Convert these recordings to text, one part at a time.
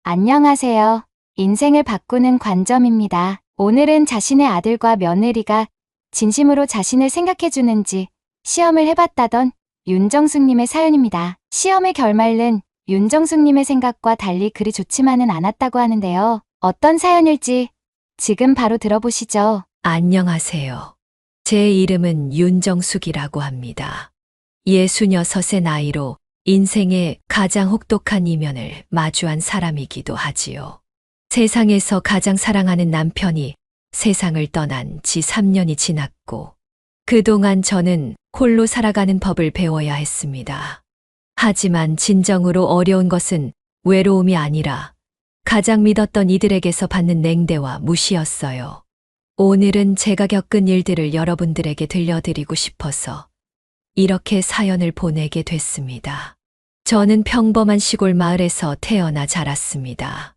안녕하세요. 인생을 바꾸는 관점입니다. 오늘은 자신의 아들과 며느리가 진심으로 자신을 생각해주는지 시험을 해봤다던 윤정숙님의 사연입니다. 시험의 결말은 윤정숙님의 생각과 달리 그리 좋지만은 않았다고 하는데요. 어떤 사연일지 지금 바로 들어보시죠. 안녕하세요. 제 이름은 윤정숙이라고 합니다. 66의 나이로 인생의 가장 혹독한 이면을 마주한 사람이기도 하지요. 세상에서 가장 사랑하는 남편이 세상을 떠난 지 3년이 지났고, 그동안 저는 홀로 살아가는 법을 배워야 했습니다. 하지만 진정으로 어려운 것은 외로움이 아니라 가장 믿었던 이들에게서 받는 냉대와 무시였어요. 오늘은 제가 겪은 일들을 여러분들에게 들려드리고 싶어서 이렇게 사연을 보내게 됐습니다. 저는 평범한 시골 마을에서 태어나 자랐습니다.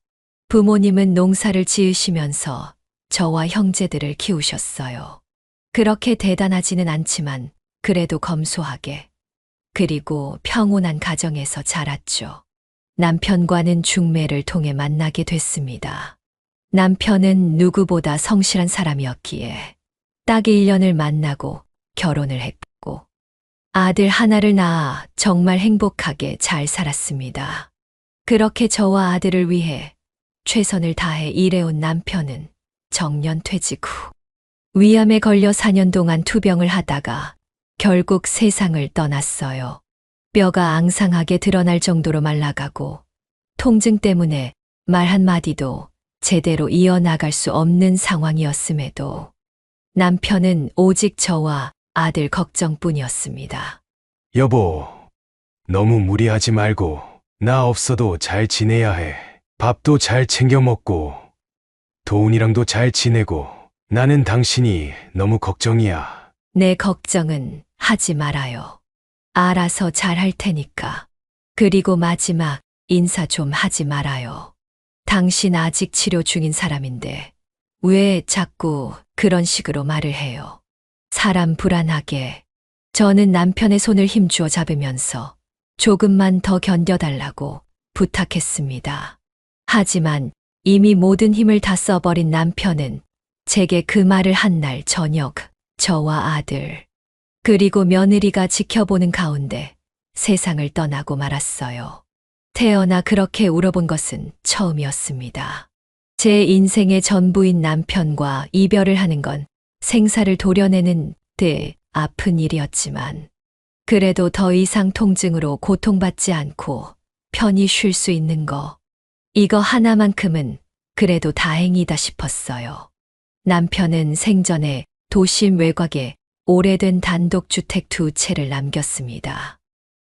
부모님은 농사를 지으시면서 저와 형제들을 키우셨어요. 그렇게 대단하지는 않지만 그래도 검소하게, 그리고 평온한 가정에서 자랐죠. 남편과는 중매를 통해 만나게 됐습니다. 남편은 누구보다 성실한 사람이었기에 딱 1년을 만나고 결혼을 했고, 아들 하나를 낳아 정말 행복하게 잘 살았습니다. 그렇게 저와 아들을 위해 최선을 다해 일해온 남편은 정년 퇴직 후 위암에 걸려 4년 동안 투병을 하다가 결국 세상을 떠났어요. 뼈가 앙상하게 드러날 정도로 말라가고 통증 때문에 말 한마디도 제대로 이어나갈 수 없는 상황이었음에도 남편은 오직 저와 아들 걱정뿐이었습니다. 여보, 너무 무리하지 말고 나 없어도 잘 지내야 해. 밥도 잘 챙겨 먹고 도훈이랑도 잘 지내고 나는 당신이 너무 걱정이야. 내 걱정은 하지 말아요. 알아서 잘 할 테니까. 그리고 마지막 인사 좀 하지 말아요. 당신 아직 치료 중인 사람인데 왜 자꾸 그런 식으로 말을 해요? 사람 불안하게. 저는 남편의 손을 힘주어 잡으면서 조금만 더 견뎌달라고 부탁했습니다. 하지만 이미 모든 힘을 다 써버린 남편은 제게 그 말을 한 날 저녁 저와 아들, 그리고 며느리가 지켜보는 가운데 세상을 떠나고 말았어요. 태어나 그렇게 울어본 것은 처음이었습니다. 제 인생의 전부인 남편과 이별을 하는 건 생사를 도려내는 듯 아픈 일이었지만, 그래도 더 이상 통증으로 고통받지 않고 편히 쉴 수 있는 거, 이거 하나만큼은 그래도 다행이다 싶었어요. 남편은 생전에 도심 외곽에 오래된 단독주택 2채를 남겼습니다.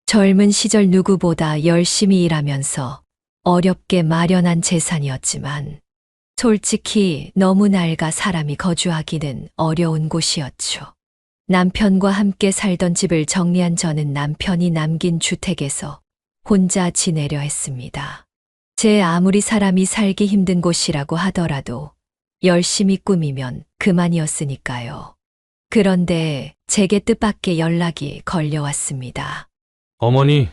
젊은 시절 누구보다 열심히 일하면서 어렵게 마련한 재산이었지만 솔직히 너무 낡아 사람이 거주하기는 어려운 곳이었죠. 남편과 함께 살던 집을 정리한 저는 남편이 남긴 주택에서 혼자 지내려 했습니다. 제 아무리 사람이 살기 힘든 곳이라고 하더라도 열심히 꾸미면 그만이었으니까요. 그런데 제게 뜻밖의 연락이 걸려왔습니다. 어머니,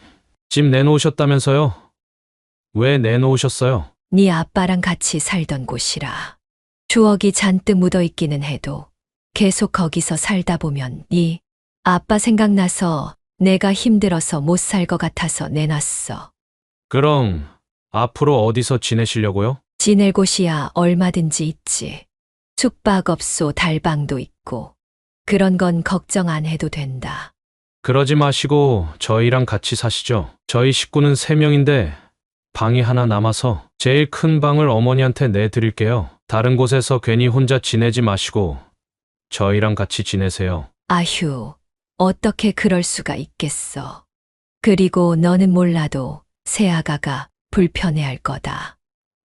집 내놓으셨다면서요? 왜 내놓으셨어요? 네 아빠랑 같이 살던 곳이라. 추억이 잔뜩 묻어있기는 해도 계속 거기서 살다 보면 네 아빠 생각나서 내가 힘들어서 못 살 것 같아서 내놨어. 그럼 앞으로 어디서 지내시려고요? 지낼 곳이야 얼마든지 있지. 숙박업소 달방도 있고. 그런 건 걱정 안 해도 된다. 그러지 마시고 저희랑 같이 사시죠. 저희 식구는 3명인데 방이 하나 남아서 제일 큰 방을 어머니한테 내드릴게요. 다른 곳에서 괜히 혼자 지내지 마시고 저희랑 같이 지내세요. 아휴, 어떻게 그럴 수가 있겠어. 그리고 너는 몰라도 새아가가 불편해할 거다.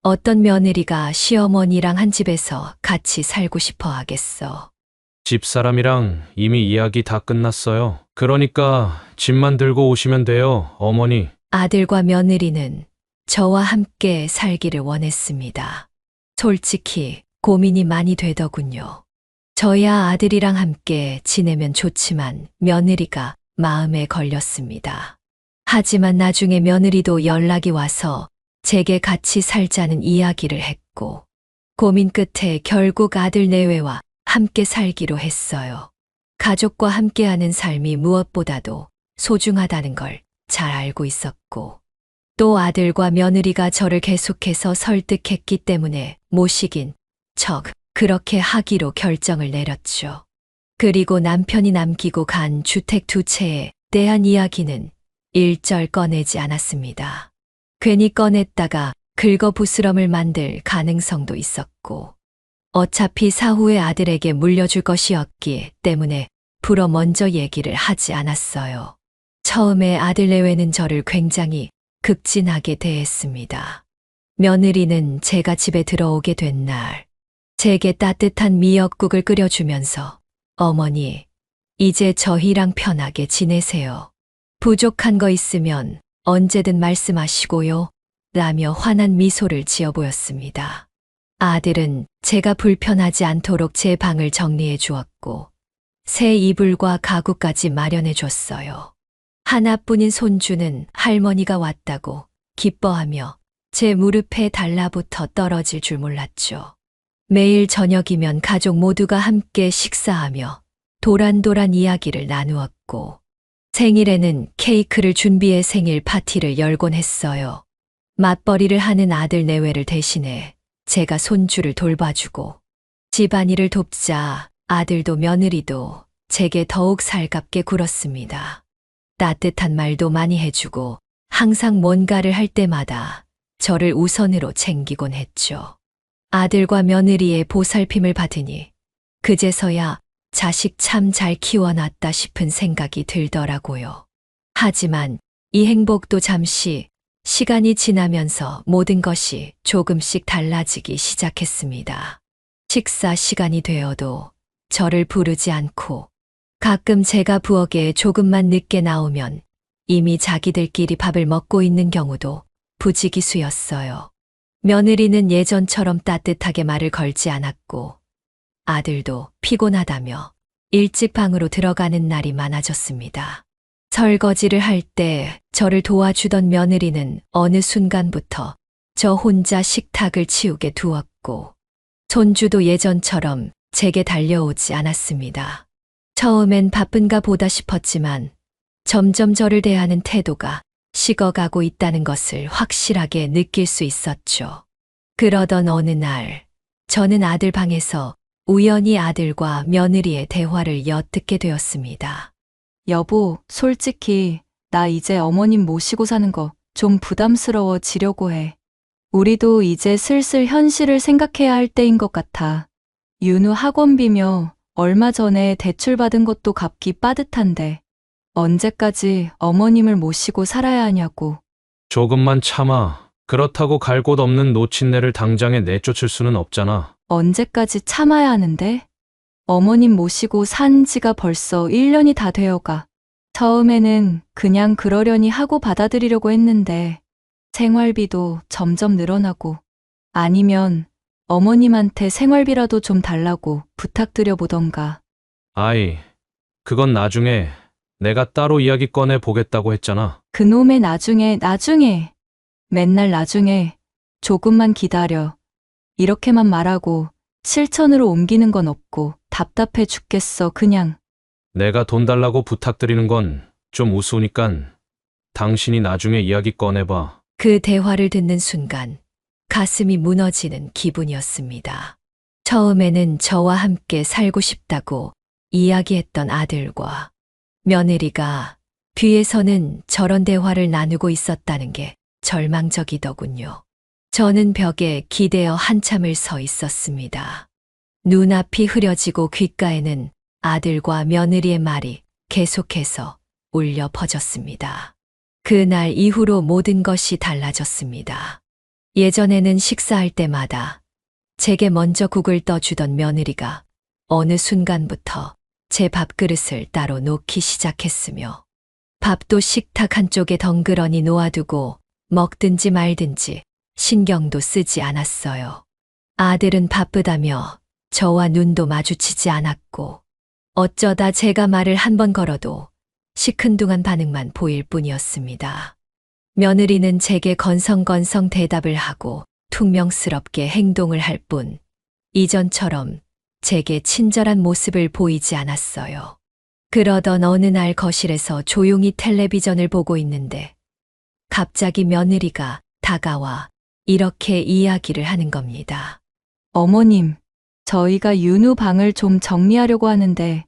어떤 며느리가 시어머니랑 한 집에서 같이 살고 싶어 하겠어. 집사람이랑 이미 이야기 다 끝났어요. 그러니까 집만 들고 오시면 돼요, 어머니. 아들과 며느리는 저와 함께 살기를 원했습니다. 솔직히 고민이 많이 되더군요. 저야 아들이랑 함께 지내면 좋지만 며느리가 마음에 걸렸습니다. 하지만 나중에 며느리도 연락이 와서 제게 같이 살자는 이야기를 했고, 고민 끝에 결국 아들 내외와 함께 살기로 했어요. 가족과 함께하는 삶이 무엇보다도 소중하다는 걸 잘 알고 있었고, 또 아들과 며느리가 저를 계속해서 설득했기 때문에 모시긴 척 그렇게 하기로 결정을 내렸죠. 그리고 남편이 남기고 간 주택 2채에 대한 이야기는 일절 꺼내지 않았습니다. 괜히 꺼냈다가 긁어부스럼을 만들 가능성도 있었고, 어차피 사후에 아들에게 물려줄 것이었기 때문에 불어 먼저 얘기를 하지 않았어요. 처음에 아들 내외는 저를 굉장히 극진하게 대했습니다. 며느리는 제가 집에 들어오게 된 날, 제게 따뜻한 미역국을 끓여주면서 어머니, 이제 저희랑 편하게 지내세요. 부족한 거 있으면 언제든 말씀하시고요. 라며 환한 미소를 지어 보였습니다. 아들은 제가 불편하지 않도록 제 방을 정리해 주었고, 새 이불과 가구까지 마련해 줬어요. 하나뿐인 손주는 할머니가 왔다고 기뻐하며 제 무릎에 달라붙어 떨어질 줄 몰랐죠. 매일 저녁이면 가족 모두가 함께 식사하며 도란도란 이야기를 나누었고, 생일에는 케이크를 준비해 생일 파티를 열곤 했어요. 맞벌이를 하는 아들 내외를 대신해 제가 손주를 돌봐주고, 집안일을 돕자 아들도 며느리도 제게 더욱 살갑게 굴었습니다. 따뜻한 말도 많이 해주고 항상 뭔가를 할 때마다 저를 우선으로 챙기곤 했죠. 아들과 며느리의 보살핌을 받으니 그제서야 자식 참 잘 키워놨다 싶은 생각이 들더라고요. 하지만 이 행복도 잠시 시간이 지나면서 모든 것이 조금씩 달라지기 시작했습니다. 식사 시간이 되어도 저를 부르지 않고, 가끔 제가 부엌에 조금만 늦게 나오면 이미 자기들끼리 밥을 먹고 있는 경우도 부지기수였어요. 며느리는 예전처럼 따뜻하게 말을 걸지 않았고, 아들도 피곤하다며 일찍 방으로 들어가는 날이 많아졌습니다. 설거지를 할 때 저를 도와주던 며느리는 어느 순간부터 저 혼자 식탁을 치우게 두었고, 손주도 예전처럼 제게 달려오지 않았습니다. 처음엔 바쁜가 보다 싶었지만 점점 저를 대하는 태도가 식어가고 있다는 것을 확실하게 느낄 수 있었죠. 그러던 어느 날, 저는 아들 방에서 우연히 아들과 며느리의 대화를 엿듣게 되었습니다. 여보, 솔직히 나 이제 어머님 모시고 사는 거 좀 부담스러워지려고 해. 우리도 이제 슬슬 현실을 생각해야 할 때인 것 같아. 윤우 학원비며 얼마 전에 대출받은 것도 갚기 빠듯한데 언제까지 어머님을 모시고 살아야 하냐고. 조금만 참아. 그렇다고 갈 곳 없는 노친네를 당장에 내쫓을 수는 없잖아. 언제까지 참아야 하는데? 어머님 모시고 산 지가 벌써 1년이 다 되어가. 처음에는 그냥 그러려니 하고 받아들이려고 했는데 생활비도 점점 늘어나고, 아니면 어머님한테 생활비라도 좀 달라고 부탁드려 보던가. 아이, 그건 나중에 내가 따로 이야기 꺼내 보겠다고 했잖아. 그놈의 나중에 맨날 나중에 조금만 기다려 이렇게만 말하고 실천으로 옮기는 건 없고 답답해 죽겠어 그냥. 내가 돈 달라고 부탁드리는 건 좀 우스우니깐 당신이 나중에 이야기 꺼내봐. 그 대화를 듣는 순간 가슴이 무너지는 기분이었습니다. 처음에는 저와 함께 살고 싶다고 이야기했던 아들과 며느리가 뒤에서는 저런 대화를 나누고 있었다는 게 절망적이더군요. 저는 벽에 기대어 한참을 서 있었습니다. 눈앞이 흐려지고 귓가에는 아들과 며느리의 말이 계속해서 울려 퍼졌습니다. 그날 이후로 모든 것이 달라졌습니다. 예전에는 식사할 때마다 제게 먼저 국을 떠주던 며느리가 어느 순간부터 제 밥그릇을 따로 놓기 시작했으며, 밥도 식탁 한쪽에 덩그러니 놓아두고 먹든지 말든지 신경도 쓰지 않았어요. 아들은 바쁘다며 저와 눈도 마주치지 않았고, 어쩌다 제가 말을 한 번 걸어도 시큰둥한 반응만 보일 뿐이었습니다. 며느리는 제게 건성건성 대답을 하고 퉁명스럽게 행동을 할 뿐, 이전처럼 제게 친절한 모습을 보이지 않았어요. 그러던 어느 날 거실에서 조용히 텔레비전을 보고 있는데 갑자기 며느리가 다가와 이렇게 이야기를 하는 겁니다. 어머님, 저희가 윤우 방을 좀 정리하려고 하는데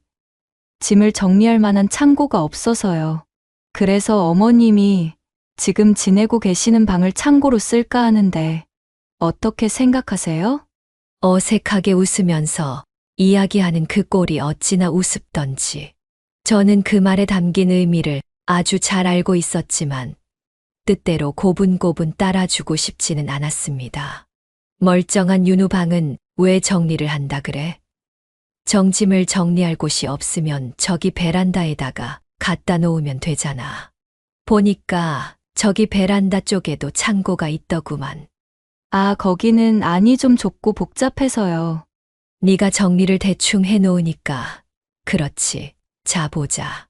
짐을 정리할 만한 창고가 없어서요. 그래서 어머님이 지금 지내고 계시는 방을 창고로 쓸까 하는데 어떻게 생각하세요? 어색하게 웃으면서 이야기하는 그 꼴이 어찌나 우습던지. 저는 그 말에 담긴 의미를 아주 잘 알고 있었지만 뜻대로 고분고분 따라주고 싶지는 않았습니다. 멀쩡한 윤우 방은 왜 정리를 한다 그래? 정짐을 정리할 곳이 없으면 저기 베란다에다가 갖다 놓으면 되잖아. 보니까 저기 베란다 쪽에도 창고가 있더구만. 아, 거기는 안이 좀 좁고 복잡해서요. 네가 정리를 대충 해놓으니까 그렇지. 자 보자.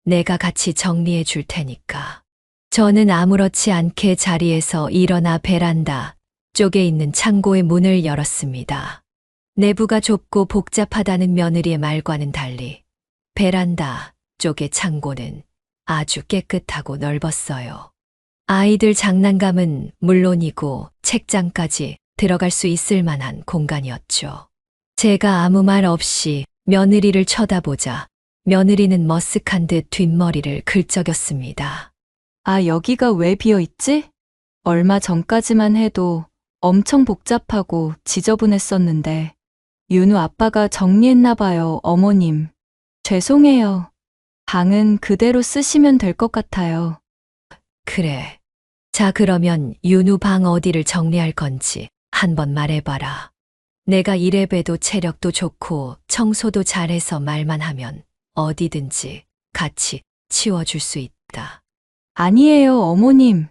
내가 같이 정리해 줄 테니까. 저는 아무렇지 않게 자리에서 일어나 베란다 쪽에 있는 창고의 문을 열었습니다. 내부가 좁고 복잡하다는 며느리의 말과는 달리 베란다 쪽의 창고는 아주 깨끗하고 넓었어요. 아이들 장난감은 물론이고 책장까지 들어갈 수 있을 만한 공간이었죠. 제가 아무 말 없이 며느리를 쳐다보자 며느리는 머쓱한 듯 뒷머리를 긁적였습니다. 아, 여기가 왜 비어 있지? 얼마 전까지만 해도 엄청 복잡하고 지저분했었는데 윤우 아빠가 정리했나 봐요, 어머님. 죄송해요. 방은 그대로 쓰시면 될 것 같아요. 그래. 자, 그러면 윤우 방 어디를 정리할 건지 한번 말해봐라. 내가 이래봬도 체력도 좋고 청소도 잘해서 말만 하면 어디든지 같이 치워줄 수 있다. 아니에요, 어머님.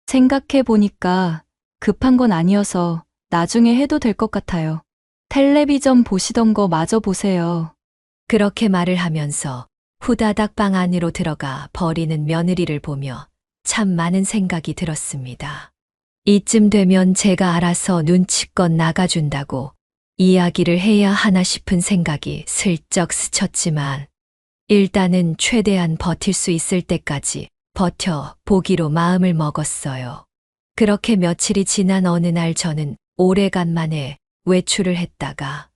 생각해보니까 급한 건 아니어서 나중에 해도 될 것 같아요. 텔레비전 보시던 거 마저 보세요. 그렇게 말을 하면서 후다닥 방 안으로 들어가 버리는 며느리를 보며 참 많은 생각이 들었습니다. 이쯤 되면 제가 알아서 눈치껏 나가준다고 이야기를 해야 하나 싶은 생각이 슬쩍 스쳤지만 일단은 최대한 버틸 수 있을 때까지 버텨 보기로 마음을 먹었어요. 그렇게 며칠이 지난 어느 날 저는 오래간만에 외출을 했다가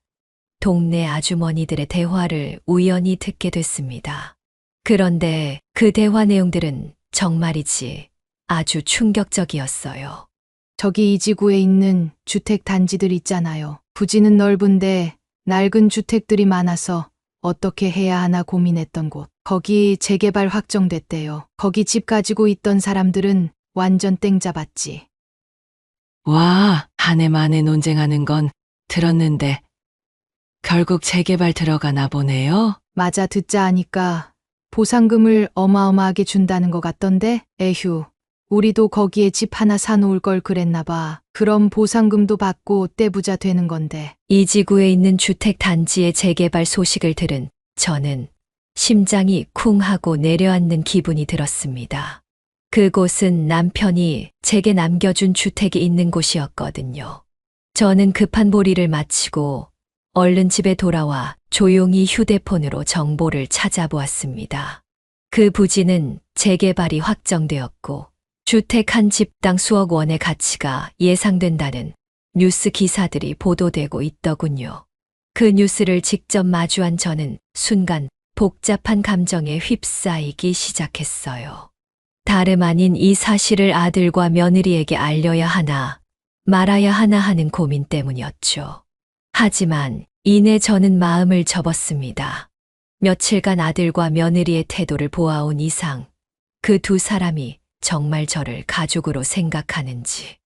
동네 아주머니들의 대화를 우연히 듣게 됐습니다. 그런데 그 대화 내용들은 정말이지 아주 충격적이었어요. 저기 이 지구에 있는 주택 단지들 있잖아요. 부지는 넓은데 낡은 주택들이 많아서 어떻게 해야 하나 고민했던 곳. 거기 재개발 확정됐대요. 거기 집 가지고 있던 사람들은 완전 땡 잡았지. 와, 한 해 만에 논쟁하는 건 들었는데 결국 재개발 들어가나 보네요. 맞아, 듣자 하니까 보상금을 어마어마하게 준다는 것 같던데? 에휴, 우리도 거기에 집 하나 사놓을 걸 그랬나 봐. 그럼 보상금도 받고 떼부자 되는 건데. 이 지구에 있는 주택 단지의 재개발 소식을 들은 저는 심장이 쿵 하고 내려앉는 기분이 들었습니다. 그곳은 남편이 제게 남겨준 주택이 있는 곳이었거든요. 저는 급한 볼일을 마치고 얼른 집에 돌아와 조용히 휴대폰으로 정보를 찾아보았습니다. 그 부지는 재개발이 확정되었고 주택 한 집당 수억 원의 가치가 예상된다는 뉴스 기사들이 보도되고 있더군요. 그 뉴스를 직접 마주한 저는 순간 복잡한 감정에 휩싸이기 시작했어요. 다름 아닌 이 사실을 아들과 며느리에게 알려야 하나 말아야 하나 하는 고민 때문이었죠. 하지만 이내 저는 마음을 접었습니다. 며칠간 아들과 며느리의 태도를 보아온 이상 그 두 사람이 정말 저를 가족으로 생각하는지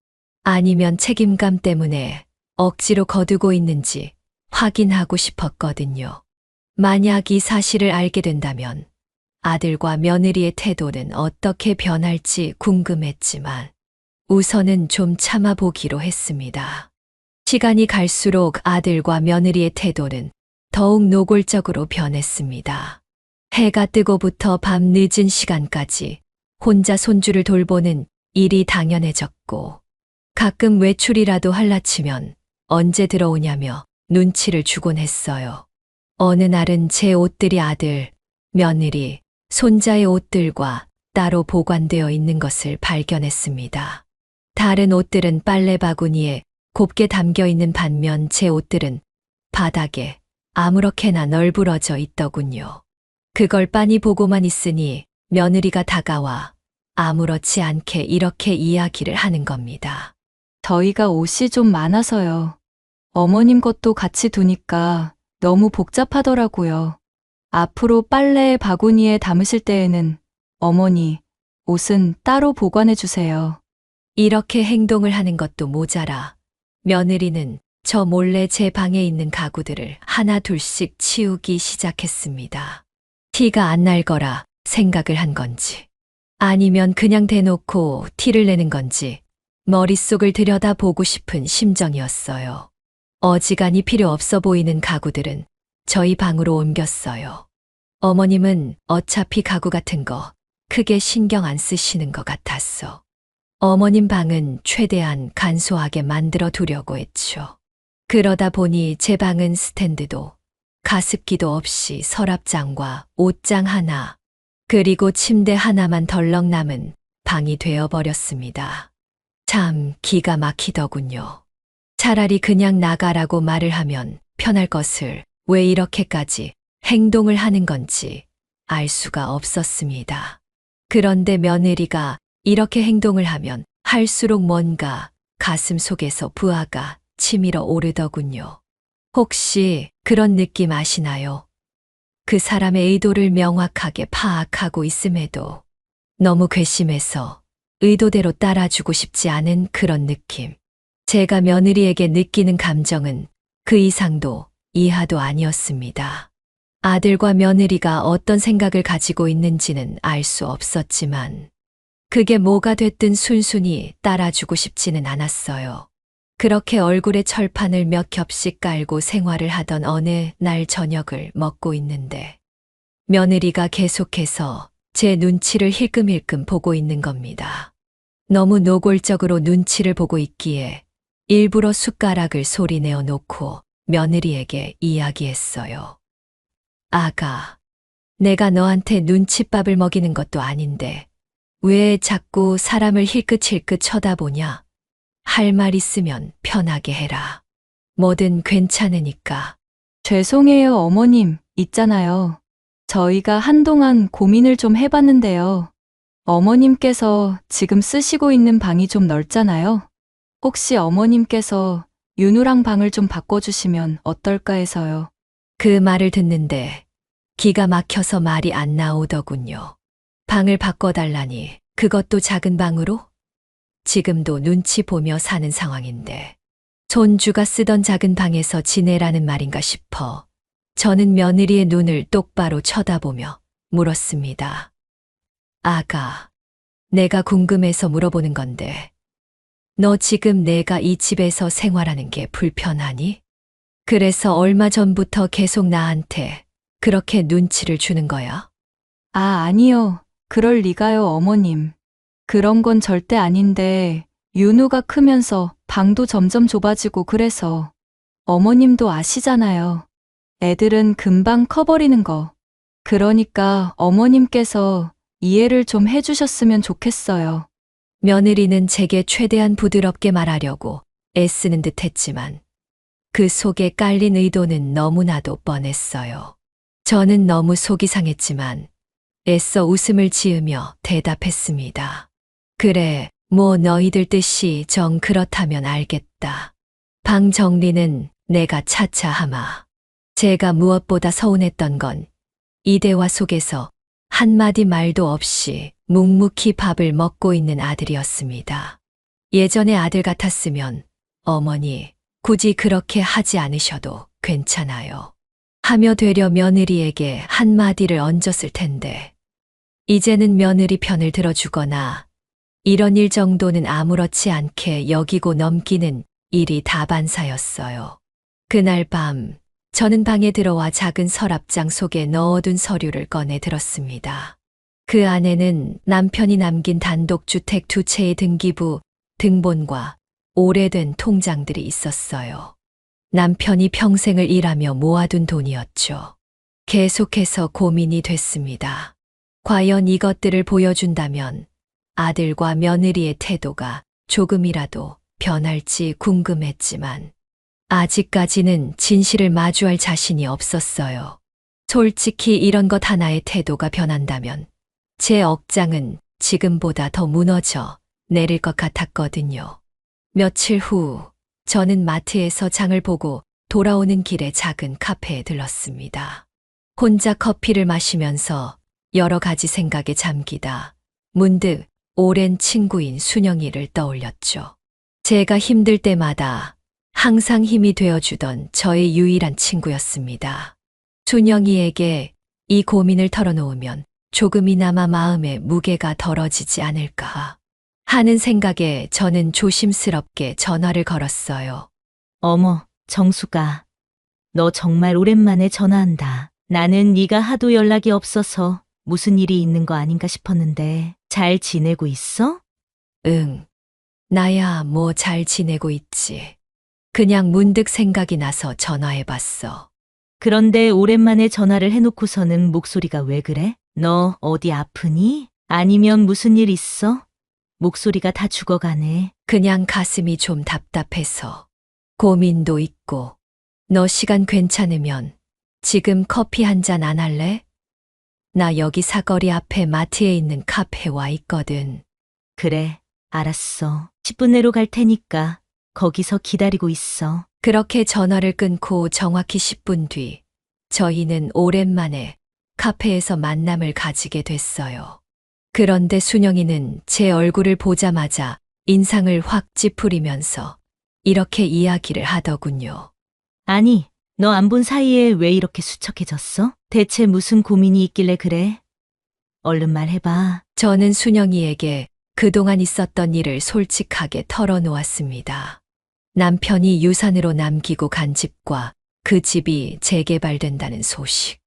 아니면 책임감 때문에 억지로 거두고 있는지 확인하고 싶었거든요. 만약 이 사실을 알게 된다면 아들과 며느리의 태도는 어떻게 변할지 궁금했지만 우선은 좀 참아보기로 했습니다. 시간이 갈수록 아들과 며느리의 태도는 더욱 노골적으로 변했습니다. 해가 뜨고부터 밤 늦은 시간까지 혼자 손주를 돌보는 일이 당연해졌고 가끔 외출이라도 할라치면 언제 들어오냐며 눈치를 주곤 했어요. 어느 날은 제 옷들이 아들, 며느리, 손자의 옷들과 따로 보관되어 있는 것을 발견했습니다. 다른 옷들은 빨래 바구니에 곱게 담겨 있는 반면 제 옷들은 바닥에 아무렇게나 널브러져 있더군요. 그걸 빤히 보고만 있으니 며느리가 다가와 아무렇지 않게 이렇게 이야기를 하는 겁니다. 저희가 옷이 좀 많아서요. 어머님 것도 같이 두니까 너무 복잡하더라고요. 앞으로 빨래 바구니에 담으실 때에는 어머니 옷은 따로 보관해 주세요. 이렇게 행동을 하는 것도 모자라 며느리는 저 몰래 제 방에 있는 가구들을 하나 둘씩 치우기 시작했습니다. 티가 안 날 거라 생각을 한 건지 아니면 그냥 대놓고 티를 내는 건지 머릿속을 들여다보고 싶은 심정이었어요. 어지간히 필요 없어 보이는 가구들은 저희 방으로 옮겼어요. 어머님은 어차피 가구 같은 거 크게 신경 안 쓰시는 것 같았어. 어머님 방은 최대한 간소하게 만들어 두려고 했죠. 그러다 보니 제 방은 스탠드도 가습기도 없이 서랍장과 옷장 하나, 그리고 침대 하나만 덜렁 남은 방이 되어버렸습니다. 참 기가 막히더군요. 차라리 그냥 나가라고 말을 하면 편할 것을 왜 이렇게까지 행동을 하는 건지 알 수가 없었습니다. 그런데 며느리가 이렇게 행동을 하면 할수록 뭔가 가슴 속에서 부하가 치밀어 오르더군요. 혹시 그런 느낌 아시나요? 그 사람의 의도를 명확하게 파악하고 있음에도 너무 괘씸해서 의도대로 따라주고 싶지 않은 그런 느낌. 제가 며느리에게 느끼는 감정은 그 이상도 이하도 아니었습니다. 아들과 며느리가 어떤 생각을 가지고 있는지는 알 수 없었지만 그게 뭐가 됐든 순순히 따라주고 싶지는 않았어요. 그렇게 얼굴에 철판을 몇 겹씩 깔고 생활을 하던 어느 날 저녁을 먹고 있는데 며느리가 계속해서 제 눈치를 힐끔힐끔 보고 있는 겁니다. 너무 노골적으로 눈치를 보고 있기에 일부러 숟가락을 소리내어 놓고 며느리에게 이야기했어요. 아가, 내가 너한테 눈칫밥을 먹이는 것도 아닌데 왜 자꾸 사람을 힐끗힐끗 쳐다보냐? 할 말 있으면 편하게 해라. 뭐든 괜찮으니까. 죄송해요, 어머님. 있잖아요. 저희가 한동안 고민을 좀 해봤는데요. 어머님께서 지금 쓰시고 있는 방이 좀 넓잖아요. 혹시 어머님께서 윤우랑 방을 좀 바꿔주시면 어떨까 해서요. 그 말을 듣는데 기가 막혀서 말이 안 나오더군요. 방을 바꿔달라니 그것도 작은 방으로? 지금도 눈치 보며 사는 상황인데 손주가 쓰던 작은 방에서 지내라는 말인가 싶어 저는 며느리의 눈을 똑바로 쳐다보며 물었습니다. 아가, 내가 궁금해서 물어보는 건데 너 지금 내가 이 집에서 생활하는 게 불편하니? 그래서 얼마 전부터 계속 나한테 그렇게 눈치를 주는 거야? 아, 아니요. 그럴 리가요, 어머님. 그런 건 절대 아닌데 윤우가 크면서 방도 점점 좁아지고 그래서 어머님도 아시잖아요. 애들은 금방 커버리는 거. 그러니까 어머님께서 이해를 좀 해주셨으면 좋겠어요. 며느리는 제게 최대한 부드럽게 말하려고 애쓰는 듯 했지만 그 속에 깔린 의도는 너무나도 뻔했어요. 저는 너무 속이 상했지만 애써 웃음을 지으며 대답했습니다. 그래, 뭐 너희들 뜻이 정 그렇다면 알겠다. 방 정리는 내가 차차 하마. 제가 무엇보다 서운했던 건 이 대화 속에서 한마디 말도 없이 묵묵히 밥을 먹고 있는 아들이었습니다. 예전의 아들 같았으면 어머니, 굳이 그렇게 하지 않으셔도 괜찮아요. 하며 되려 며느리에게 한마디를 얹었을 텐데 이제는 며느리 편을 들어주거나 이런 일 정도는 아무렇지 않게 여기고 넘기는 일이 다반사였어요. 그날 밤 저는 방에 들어와 작은 서랍장 속에 넣어둔 서류를 꺼내 들었습니다. 그 안에는 남편이 남긴 단독주택 2채의 등기부, 등본과 오래된 통장들이 있었어요. 남편이 평생을 일하며 모아둔 돈이었죠. 계속해서 고민이 됐습니다. 과연 이것들을 보여준다면 아들과 며느리의 태도가 조금이라도 변할지 궁금했지만 아직까지는 진실을 마주할 자신이 없었어요. 솔직히 이런 것 하나의 태도가 변한다면 제 억장은 지금보다 더 무너져 내릴 것 같았거든요. 며칠 후 저는 마트에서 장을 보고 돌아오는 길에 작은 카페에 들렀습니다. 혼자 커피를 마시면서 여러 가지 생각에 잠기다 문득 오랜 친구인 순영이를 떠올렸죠. 제가 힘들 때마다 항상 힘이 되어주던 저의 유일한 친구였습니다. 순영이에게 이 고민을 털어놓으면 조금이나마 마음의 무게가 덜어지지 않을까 하는 생각에 저는 조심스럽게 전화를 걸었어요. 어머, 정수가. 너 정말 오랜만에 전화한다. 나는 네가 하도 연락이 없어서 무슨 일이 있는 거 아닌가 싶었는데 잘 지내고 있어? 응. 나야 뭐 잘 지내고 있지. 그냥 문득 생각이 나서 전화해봤어. 그런데 오랜만에 전화를 해놓고서는 목소리가 왜 그래? 너 어디 아프니? 아니면 무슨 일 있어? 목소리가 다 죽어가네. 그냥 가슴이 좀 답답해서. 고민도 있고. 너 시간 괜찮으면 지금 커피 한 잔 안 할래? 나 여기 사거리 앞에 마트에 있는 카페에 와 있거든. 그래, 알았어. 10분 내로 갈 테니까 거기서 기다리고 있어. 그렇게 전화를 끊고 정확히 10분 뒤 저희는 오랜만에 카페에서 만남을 가지게 됐어요. 그런데 순영이는 제 얼굴을 보자마자 인상을 확 찌푸리면서 이렇게 이야기를 하더군요. 아니, 너 안 본 사이에 왜 이렇게 수척해졌어? 대체 무슨 고민이 있길래 그래? 얼른 말해봐. 저는 순영이에게 그동안 있었던 일을 솔직하게 털어놓았습니다. 남편이 유산으로 남기고 간 집과 그 집이 재개발된다는 소식.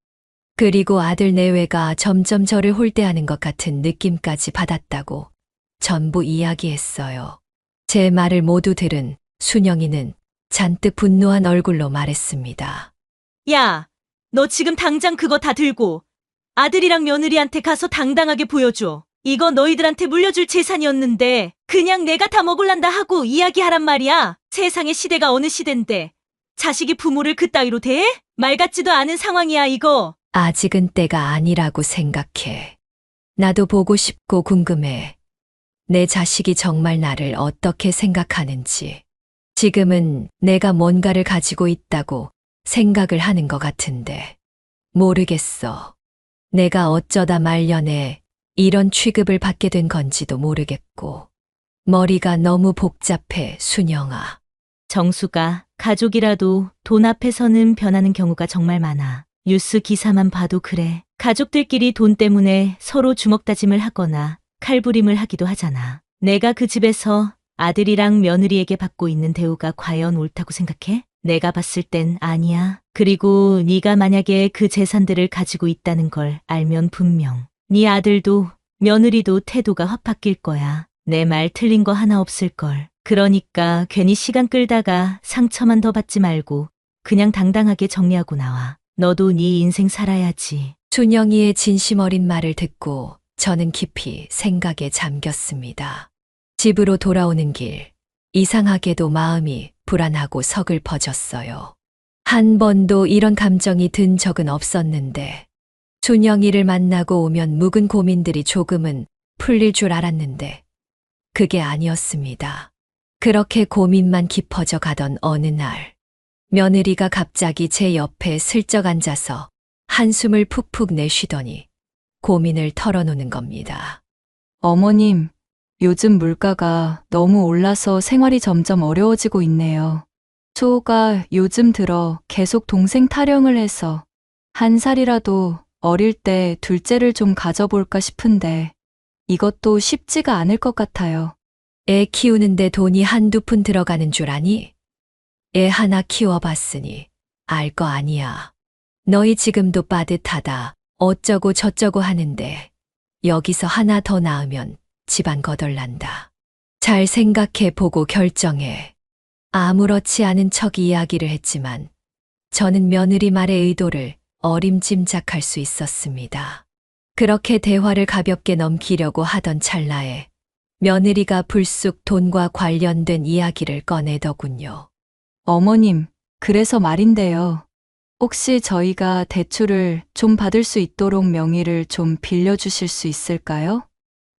그리고 아들 내외가 점점 저를 홀대하는 것 같은 느낌까지 받았다고 전부 이야기했어요. 제 말을 모두 들은 순영이는 잔뜩 분노한 얼굴로 말했습니다. 야, 너 지금 당장 그거 다 들고 아들이랑 며느리한테 가서 당당하게 보여줘. 이거 너희들한테 물려줄 재산이었는데 그냥 내가 다 먹을란다 하고 이야기하란 말이야. 세상의 시대가 어느 시대인데 자식이 부모를 그따위로 대해? 말 같지도 않은 상황이야 이거. 아직은 때가 아니라고 생각해. 나도 보고 싶고 궁금해. 내 자식이 정말 나를 어떻게 생각하는지. 지금은 내가 뭔가를 가지고 있다고 생각을 하는 것 같은데. 모르겠어. 내가 어쩌다 말년에 이런 취급을 받게 된 건지도 모르겠고. 머리가 너무 복잡해, 순영아. 정수가 가족이라도 돈 앞에서는 변하는 경우가 정말 많아. 뉴스 기사만 봐도 그래. 가족들끼리 돈 때문에 서로 주먹다짐을 하거나 칼부림을 하기도 하잖아. 내가 그 집에서 아들이랑 며느리에게 받고 있는 대우가 과연 옳다고 생각해? 내가 봤을 땐 아니야. 그리고 네가 만약에 그 재산들을 가지고 있다는 걸 알면 분명 네 아들도 며느리도 태도가 확 바뀔 거야. 내 말 틀린 거 하나 없을걸. 그러니까 괜히 시간 끌다가 상처만 더 받지 말고 그냥 당당하게 정리하고 나와. 너도 네 인생 살아야지. 순영이의 진심 어린 말을 듣고 저는 깊이 생각에 잠겼습니다. 집으로 돌아오는 길, 이상하게도 마음이 불안하고 서글퍼졌어요. 한 번도 이런 감정이 든 적은 없었는데, 순영이를 만나고 오면 묵은 고민들이 조금은 풀릴 줄 알았는데, 그게 아니었습니다. 그렇게 고민만 깊어져 가던 어느 날, 며느리가 갑자기 제 옆에 슬쩍 앉아서 한숨을 푹푹 내쉬더니 고민을 털어놓는 겁니다. 어머님, 요즘 물가가 너무 올라서 생활이 점점 어려워지고 있네요. 수호가 요즘 들어 계속 동생 타령을 해서 한 살이라도 어릴 때 둘째를 좀 가져볼까 싶은데 이것도 쉽지가 않을 것 같아요. 애 키우는데 돈이 한두 푼 들어가는 줄 아니? 애 하나 키워봤으니 알 거 아니야. 너희 지금도 빠듯하다, 어쩌고 저쩌고 하는데 여기서 하나 더 낳으면 집안 거덜난다. 잘 생각해 보고 결정해. 아무렇지 않은 척 이야기를 했지만 저는 며느리 말의 의도를 어림짐작할 수 있었습니다. 그렇게 대화를 가볍게 넘기려고 하던 찰나에 며느리가 불쑥 돈과 관련된 이야기를 꺼내더군요. 어머님, 그래서 말인데요. 혹시 저희가 대출을 좀 받을 수 있도록 명의를 좀 빌려주실 수 있을까요?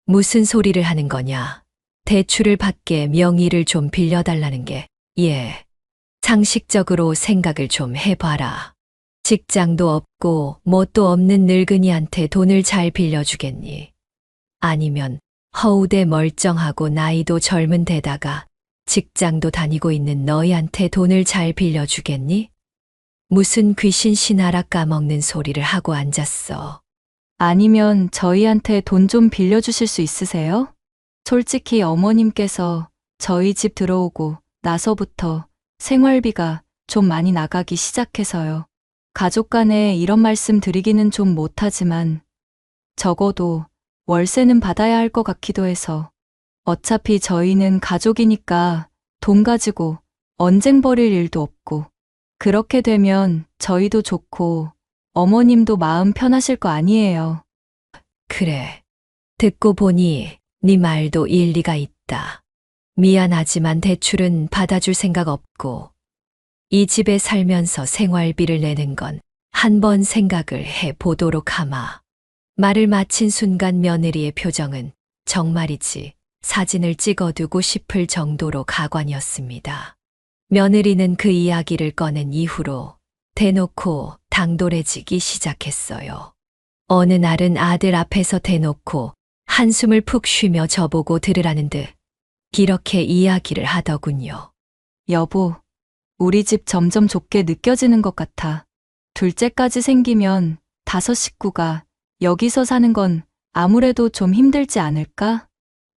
무슨 소리를 하는 거냐? 대출을 받게 명의를 좀 빌려달라는 게, 예. 상식적으로 생각을 좀 해봐라. 직장도 없고 뭣도 없는 늙은이한테 돈을 잘 빌려주겠니? 아니면 허우대 멀쩡하고 나이도 젊은 데다가 직장도 다니고 있는 너희한테 돈을 잘 빌려주겠니? 무슨 귀신 신하라 까먹는 소리를 하고 앉았어. 아니면 저희한테 돈 좀 빌려주실 수 있으세요? 솔직히 어머님께서 저희 집 들어오고 나서부터 생활비가 좀 많이 나가기 시작해서요. 가족 간에 이런 말씀 드리기는 좀 못하지만 적어도 월세는 받아야 할 것 같기도 해서 어차피 저희는 가족이니까 돈 가지고 언쟁 벌일 일도 없고 그렇게 되면 저희도 좋고 어머님도 마음 편하실 거 아니에요. 그래. 듣고 보니 네 말도 일리가 있다. 미안하지만 대출은 받아줄 생각 없고 이 집에 살면서 생활비를 내는 건 한번 생각을 해 보도록 하마. 말을 마친 순간 며느리의 표정은 정말이지 사진을 찍어두고 싶을 정도로 가관이었습니다. 며느리는 그 이야기를 꺼낸 이후로 대놓고 당돌해지기 시작했어요. 어느 날은 아들 앞에서 대놓고 한숨을 푹 쉬며 저보고 들으라는 듯 이렇게 이야기를 하더군요. 여보, 우리 집 점점 좁게 느껴지는 것 같아. 둘째까지 생기면 5 식구가 여기서 사는 건 아무래도 좀 힘들지 않을까?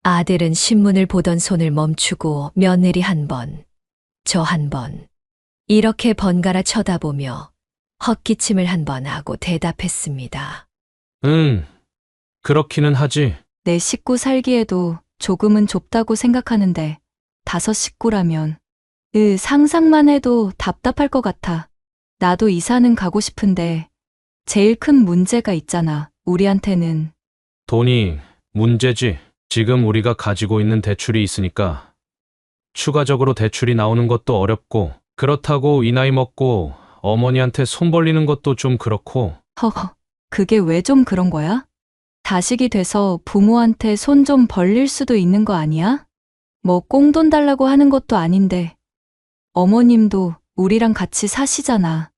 아들은 신문을 보던 손을 멈추고 며느리 한 번, 저 한 번, 이렇게 번갈아 쳐다보며 헛기침을 한 번 하고 대답했습니다. 그렇기는 하지. 내 식구 살기에도 조금은 좁다고 생각하는데 5 식구라면 상상만 해도 답답할 것 같아. 나도 이사는 가고 싶은데 제일 큰 문제가 있잖아. 우리한테는. 돈이 문제지. 지금 우리가 가지고 있는 대출이 있으니까 추가적으로 대출이 나오는 것도 어렵고 그렇다고 이 나이 먹고 어머니한테 손 벌리는 것도 좀 그렇고. 허허, 그게 왜 좀 그런 거야? 자식이 돼서 부모한테 손 좀 벌릴 수도 있는 거 아니야? 뭐 꽁돈 달라고 하는 것도 아닌데. 어머님도 우리랑 같이 사시잖아.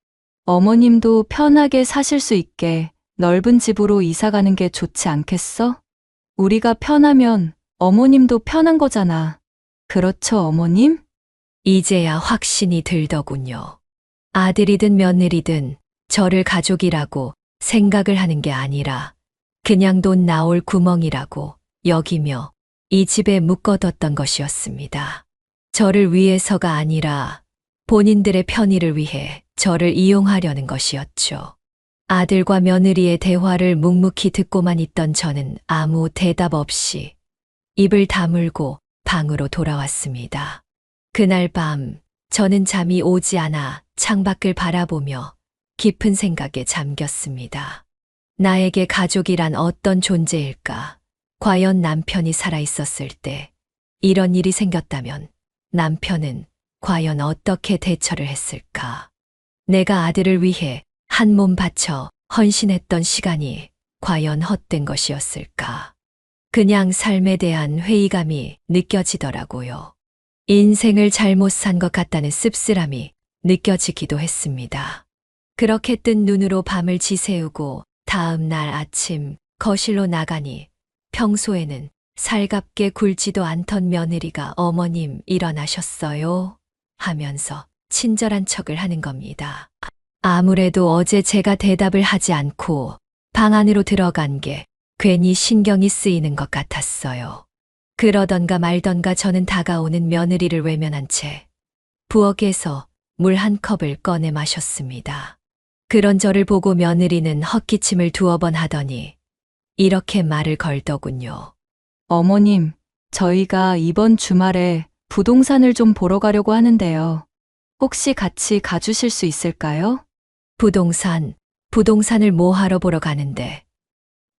어머님도 편하게 사실 수 있게 넓은 집으로 이사 가는 게 좋지 않겠어? 우리가 편하면 어머님도 편한 거잖아. 그렇죠, 어머님? 이제야 확신이 들더군요. 아들이든 며느리든 저를 가족이라고 생각을 하는 게 아니라 그냥 돈 나올 구멍이라고 여기며 이 집에 묶어뒀던 것이었습니다. 저를 위해서가 아니라 본인들의 편의를 위해 저를 이용하려는 것이었죠. 아들과 며느리의 대화를 묵묵히 듣고만 있던 저는 아무 대답 없이 입을 다물고 방으로 돌아왔습니다. 그날 밤 저는 잠이 오지 않아 창밖을 바라보며 깊은 생각에 잠겼습니다. 나에게 가족이란 어떤 존재일까? 과연 남편이 살아있었을 때 이런 일이 생겼다면 남편은 과연 어떻게 대처를 했을까? 내가 아들을 위해 한 몸 바쳐 헌신했던 시간이 과연 헛된 것이었을까? 그냥 삶에 대한 회의감이 느껴지더라고요. 인생을 잘못 산 것 같다는 씁쓸함이 느껴지기도 했습니다. 그렇게 뜬 눈으로 밤을 지새우고 다음 날 아침 거실로 나가니 평소에는 살갑게 굴지도 않던 며느리가 어머님 일어나셨어요? 하면서 친절한 척을 하는 겁니다. 아무래도 어제 제가 대답을 하지 않고 방 안으로 들어간 게 괜히 신경이 쓰이는 것 같았어요. 그러던가 말던가 저는 다가오는 며느리를 외면한 채 부엌에서 물 한 컵을 꺼내 마셨습니다. 그런 저를 보고 며느리는 헛기침을 2번 하더니 이렇게 말을 걸더군요. 어머님, 저희가 이번 주말에 부동산을 좀 보러 가려고 하는데요. 혹시 같이 가주실 수 있을까요? 부동산을 뭐하러 보러 가는데.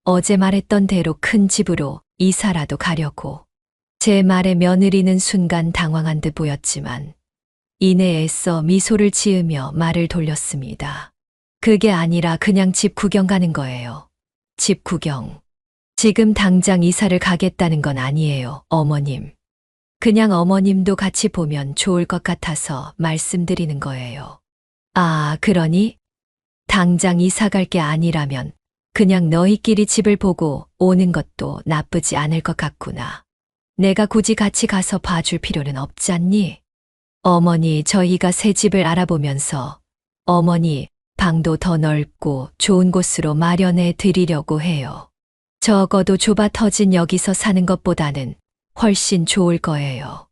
어제 말했던 대로 큰 집으로 이사라도 가려고. 제 말에 며느리는 순간 당황한 듯 보였지만 이내 애써 미소를 지으며 말을 돌렸습니다. 그게 아니라 그냥 집 구경 가는 거예요. 집 구경. 지금 당장 이사를 가겠다는 건 아니에요, 어머님. 그냥 어머님도 같이 보면 좋을 것 같아서 말씀드리는 거예요. 아, 그러니? 당장 이사 갈 게 아니라면 그냥 너희끼리 집을 보고 오는 것도 나쁘지 않을 것 같구나. 내가 굳이 같이 가서 봐줄 필요는 없지 않니? 어머니, 저희가 새 집을 알아보면서 어머니 방도 더 넓고 좋은 곳으로 마련해 드리려고 해요. 적어도 좁아 터진 여기서 사는 것보다는 훨씬 좋을 거예요.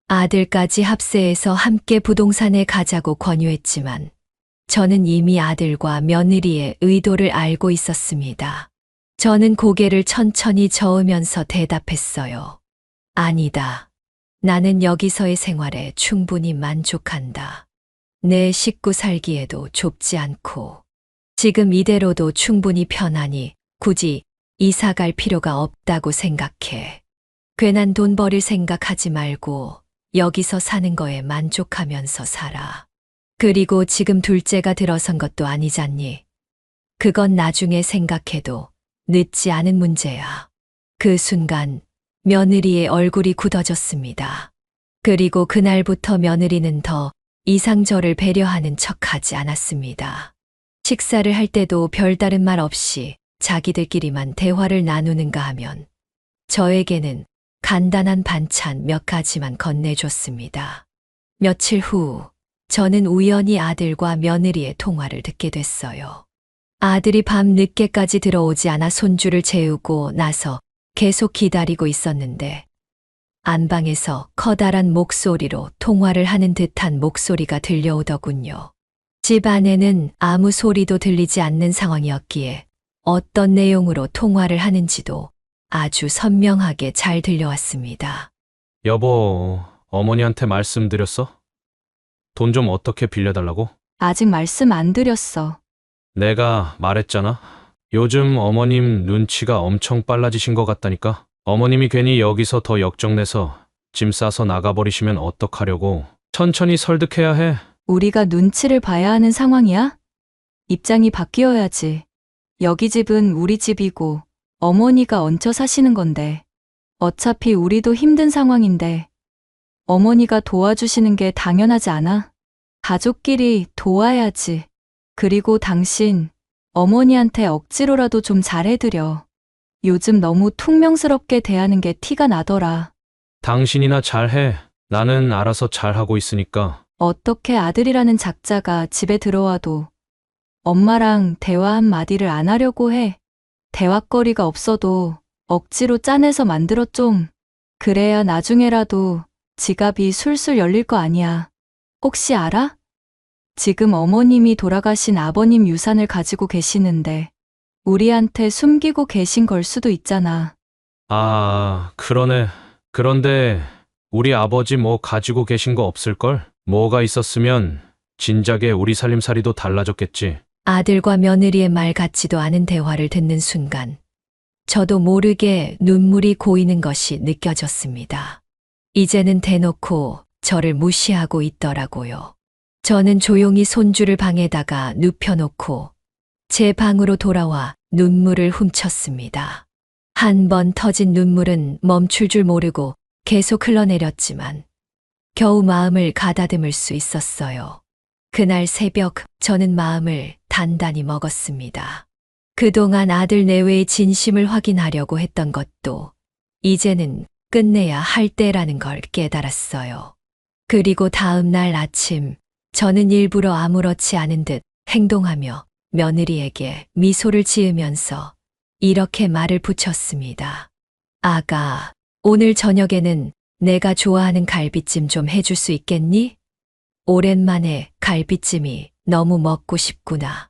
아들까지 합세해서 함께 부동산에 가자고 권유했지만 저는 이미 아들과 며느리의 의도를 알고 있었습니다. 저는 고개를 천천히 저으면서 대답했어요. 아니다. 나는 여기서의 생활에 충분히 만족한다. 내 식구 살기에도 좁지 않고 지금 이대로도 충분히 편하니 굳이 이사 갈 필요가 없다고 생각해. 괜한 돈 버릴 생각하지 말고 여기서 사는 거에 만족하면서 살아. 그리고 지금 둘째가 들어선 것도 아니잖니. 그건 나중에 생각해도 늦지 않은 문제야. 그 순간 며느리의 얼굴이 굳어졌습니다. 그리고 그날부터 며느리는 더 이상 저를 배려하는 척하지 않았습니다. 식사를 할 때도 별다른 말 없이 자기들끼리만 대화를 나누는가 하면 저에게는 간단한 반찬 몇 가지만 건네줬습니다. 며칠 후 저는 우연히 아들과 며느리의 통화를 듣게 됐어요. 아들이 밤 늦게까지 들어오지 않아 손주를 재우고 나서 계속 기다리고 있었는데 안방에서 커다란 목소리로 통화를 하는 듯한 목소리가 들려오더군요. 집 안에는 아무 소리도 들리지 않는 상황이었기에 어떤 내용으로 통화를 하는지도 아주 선명하게 잘 들려왔습니다. 여보, 어머니한테 말씀드렸어? 돈 좀 어떻게 빌려달라고? 아직 말씀 안 드렸어. 내가 말했잖아. 요즘 어머님 눈치가 엄청 빨라지신 것 같다니까. 어머님이 괜히 여기서 더 역정내서 짐 싸서 나가버리시면 어떡하려고. 천천히 설득해야 해. 우리가 눈치를 봐야 하는 상황이야? 입장이 바뀌어야지. 여기 집은 우리 집이고 어머니가 얹혀 사시는 건데 어차피 우리도 힘든 상황인데 어머니가 도와주시는 게 당연하지 않아? 가족끼리 도와야지. 그리고 당신 어머니한테 억지로라도 좀 잘해드려. 요즘 너무 퉁명스럽게 대하는 게 티가 나더라. 당신이나 잘해. 나는 알아서 잘하고 있으니까. 어떻게 아들이라는 작자가 집에 들어와도 엄마랑 대화 한마디를 안 하려고 해. 대화거리가 없어도 억지로 짜내서 만들어 좀. 그래야 나중에라도 지갑이 술술 열릴 거 아니야. 혹시 알아? 지금 어머님이 돌아가신 아버님 유산을 가지고 계시는데 우리한테 숨기고 계신 걸 수도 있잖아. 아, 그러네. 그런데 우리 아버지 뭐 가지고 계신 거 없을걸? 뭐가 있었으면 진작에 우리 살림살이도 달라졌겠지. 아들과 며느리의 말 같지도 않은 대화를 듣는 순간 저도 모르게 눈물이 고이는 것이 느껴졌습니다. 이제는 대놓고 저를 무시하고 있더라고요. 저는 조용히 손주를 방에다가 눕혀놓고 제 방으로 돌아와 눈물을 훔쳤습니다. 한 번 터진 눈물은 멈출 줄 모르고 계속 흘러내렸지만 겨우 마음을 가다듬을 수 있었어요. 그날 새벽 저는 마음을 단단히 먹었습니다. 그동안 아들 내외의 진심을 확인하려고 했던 것도 이제는 끝내야 할 때라는 걸 깨달았어요. 그리고 다음 날 아침 저는 일부러 아무렇지 않은 듯 행동하며 며느리에게 미소를 지으면서 이렇게 말을 붙였습니다. 아가, 오늘 저녁에는 내가 좋아하는 갈비찜 좀 해줄 수 있겠니? 오랜만에 갈비찜이 너무 먹고 싶구나.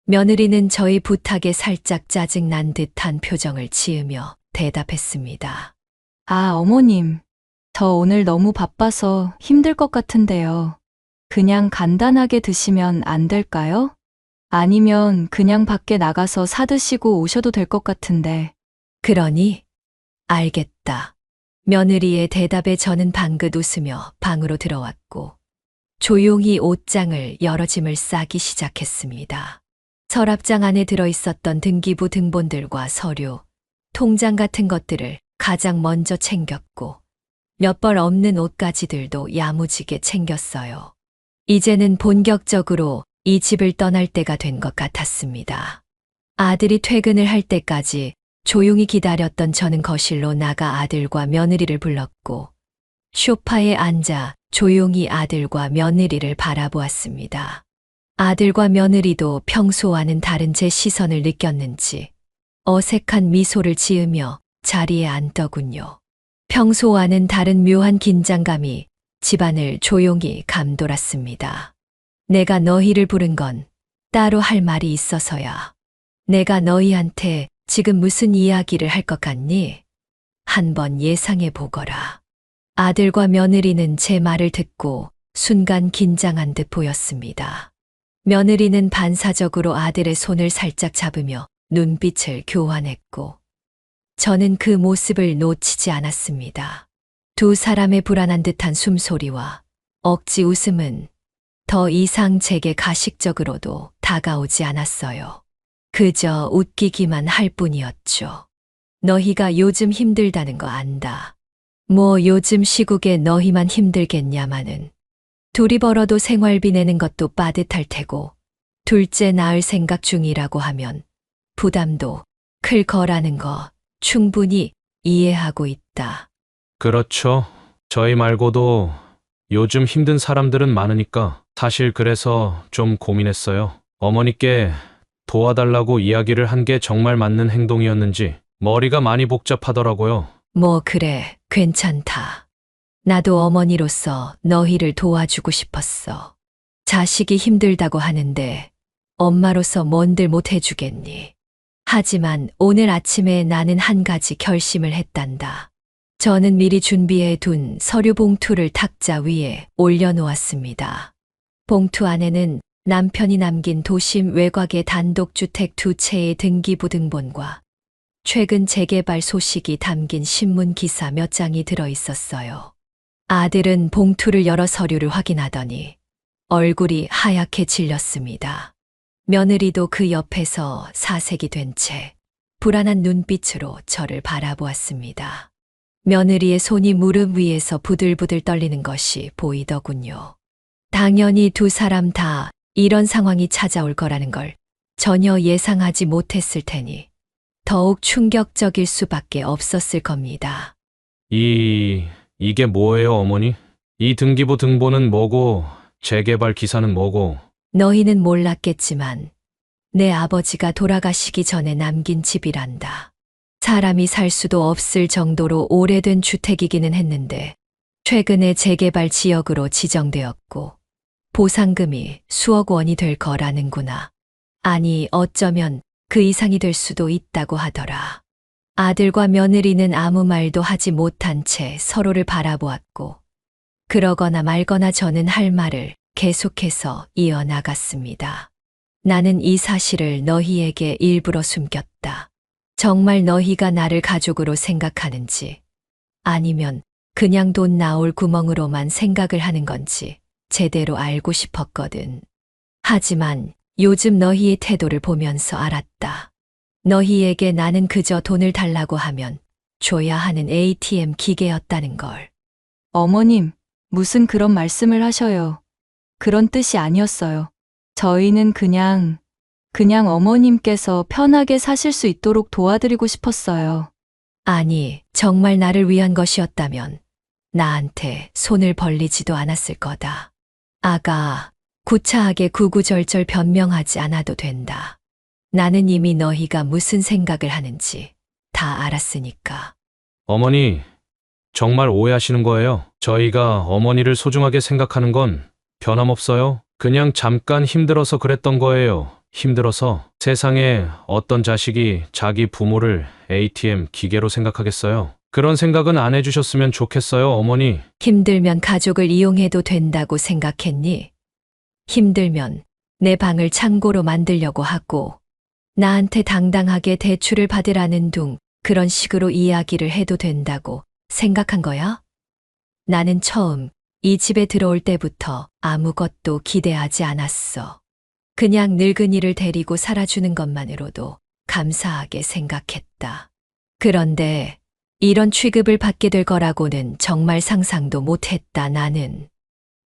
며느리는 저희 부탁에 살짝 짜증난 듯한 표정을 지으며 대답했습니다. 아, 어머님. 저 오늘 너무 바빠서 힘들 것 같은데요. 그냥 간단하게 드시면 안 될까요? 아니면 그냥 밖에 나가서 사드시고 오셔도 될 것 같은데. 그러니 알겠다. 며느리의 대답에 저는 방긋 웃으며 방으로 들어왔고 조용히 옷장을 여러 짐을 싸기 시작했습니다. 서랍장 안에 들어있었던 등기부 등본들과 서류, 통장 같은 것들을 가장 먼저 챙겼고 몇 벌 없는 옷가지들도 야무지게 챙겼어요. 이제는 본격적으로 이 집을 떠날 때가 된 것 같았습니다. 아들이 퇴근을 할 때까지 조용히 기다렸던 저는 거실로 나가 아들과 며느리를 불렀고 소파에 앉아 조용히 아들과 며느리를 바라보았습니다. 아들과 며느리도 평소와는 다른 제 시선을 느꼈는지 어색한 미소를 지으며 자리에 앉더군요. 평소와는 다른 묘한 긴장감이 집안을 조용히 감돌았습니다. 내가 너희를 부른 건 따로 할 말이 있어서야. 내가 너희한테 지금 무슨 이야기를 할 것 같니? 한번 예상해 보거라. 아들과 며느리는 제 말을 듣고 순간 긴장한 듯 보였습니다. 며느리는 반사적으로 아들의 손을 살짝 잡으며 눈빛을 교환했고 저는 그 모습을 놓치지 않았습니다. 두 사람의 불안한 듯한 숨소리와 억지 웃음은 더 이상 제게 가식적으로도 다가오지 않았어요. 그저 웃기기만 할 뿐이었죠. 너희가 요즘 힘들다는 거 안다. 뭐 요즘 시국에 너희만 힘들겠냐마는. 둘이 벌어도 생활비 내는 것도 빠듯할 테고 둘째 낳을 생각 중이라고 하면 부담도 클 거라는 거 충분히 이해하고 있다. 그렇죠. 저희 말고도 요즘 힘든 사람들은 많으니까 사실 그래서 좀 고민했어요. 어머니께 도와달라고 이야기를 한 게 정말 맞는 행동이었는지 머리가 많이 복잡하더라고요. 뭐 그래, 괜찮다. 나도 어머니로서 너희를 도와주고 싶었어. 자식이 힘들다고 하는데 엄마로서 뭔들 못 해주겠니. 하지만 오늘 아침에 나는 한 가지 결심을 했단다. 저는 미리 준비해 둔 서류 봉투를 탁자 위에 올려놓았습니다. 봉투 안에는 남편이 남긴 도심 외곽의 단독주택 2채의 등기부 등본과 최근 재개발 소식이 담긴 신문 기사 몇 장이 들어 있었어요. 아들은 봉투를 열어 서류를 확인하더니 얼굴이 하얗게 질렸습니다. 며느리도 그 옆에서 사색이 된 채 불안한 눈빛으로 저를 바라보았습니다. 며느리의 손이 무릎 위에서 부들부들 떨리는 것이 보이더군요. 당연히 두 사람 다 이런 상황이 찾아올 거라는 걸 전혀 예상하지 못했을 테니 더욱 충격적일 수밖에 없었을 겁니다. 이게 뭐예요, 어머니? 이 등기부 등본은 뭐고 재개발 기사는 뭐고? 너희는 몰랐겠지만 내 아버지가 돌아가시기 전에 남긴 집이란다. 사람이 살 수도 없을 정도로 오래된 주택이기는 했는데 최근에 재개발 지역으로 지정되었고 보상금이 수억 원이 될 거라는구나. 아니 어쩌면 그 이상이 될 수도 있다고 하더라. 아들과 며느리는 아무 말도 하지 못한 채 서로를 바라보았고 그러거나 말거나 저는 할 말을 계속해서 이어나갔습니다. 나는 이 사실을 너희에게 일부러 숨겼다. 정말 너희가 나를 가족으로 생각하는지 아니면 그냥 돈 나올 구멍으로만 생각을 하는 건지 제대로 알고 싶었거든. 하지만 요즘 너희의 태도를 보면서 알았다. 너희에게 나는 그저 돈을 달라고 하면 줘야 하는 ATM 기계였다는 걸. 어머님, 무슨 그런 말씀을 하셔요. 그런 뜻이 아니었어요. 저희는 그냥 어머님께서 편하게 사실 수 있도록 도와드리고 싶었어요. 아니, 정말 나를 위한 것이었다면 나한테 손을 벌리지도 않았을 거다. 아가, 구차하게 구구절절 변명하지 않아도 된다. 나는 이미 너희가 무슨 생각을 하는지 다 알았으니까. 어머니, 정말 오해하시는 거예요. 저희가 어머니를 소중하게 생각하는 건 변함없어요. 그냥 잠깐 힘들어서 그랬던 거예요. 힘들어서 세상에 어떤 자식이 자기 부모를 ATM 기계로 생각하겠어요. 그런 생각은 안 해주셨으면 좋겠어요, 어머니. 힘들면 가족을 이용해도 된다고 생각했니? 힘들면 내 방을 창고로 만들려고 하고 나한테 당당하게 대출을 받으라는 둥 그런 식으로 이야기를 해도 된다고 생각한 거야? 나는 처음 이 집에 들어올 때부터 아무것도 기대하지 않았어. 그냥 늙은이를 데리고 살아주는 것만으로도 감사하게 생각했다. 그런데 이런 취급을 받게 될 거라고는 정말 상상도 못했다, 나는.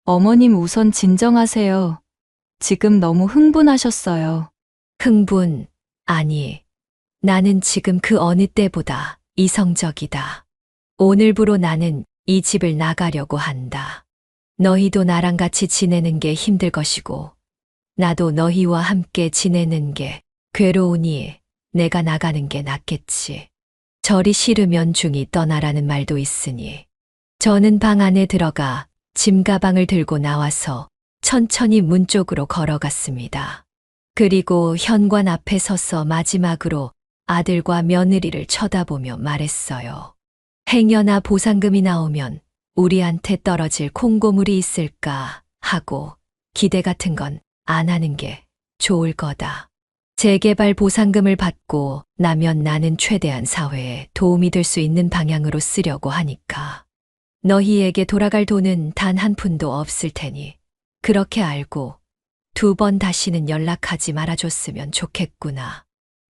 어머님 우선 진정하세요. 지금 너무 흥분하셨어요. 흥분, 아니. 나는 지금 그 어느 때보다 이성적이다. 오늘부로 나는 이 집을 나가려고 한다. 너희도 나랑 같이 지내는 게 힘들 것이고, 나도 너희와 함께 지내는 게 괴로우니 내가 나가는 게 낫겠지. 절이 싫으면 중이 떠나라는 말도 있으니. 저는 방 안에 들어가 짐 가방을 들고 나와서 천천히 문 쪽으로 걸어갔습니다. 그리고 현관 앞에 서서 마지막으로 아들과 며느리를 쳐다보며 말했어요. 행여나 보상금이 나오면 우리한테 떨어질 콩고물이 있을까 하고 기대 같은 건 안 하는 게 좋을 거다. 재개발 보상금을 받고 나면 나는 최대한 사회에 도움이 될 수 있는 방향으로 쓰려고 하니까. 너희에게 돌아갈 돈은 단 한 푼도 없을 테니 그렇게 알고 2번 다시는 연락하지 말아줬으면 좋겠구나.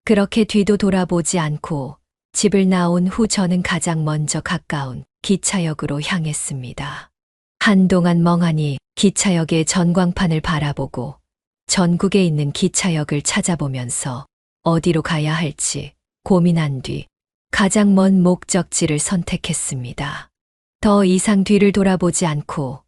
그렇게 뒤도 돌아보지 않고 집을 나온 후 저는 가장 먼저 가까운 기차역으로 향했습니다. 한동안 멍하니 기차역의 전광판을 바라보고 전국에 있는 기차역을 찾아보면서 어디로 가야 할지 고민한 뒤 가장 먼 목적지를 선택했습니다. 더 이상 뒤를 돌아보지 않고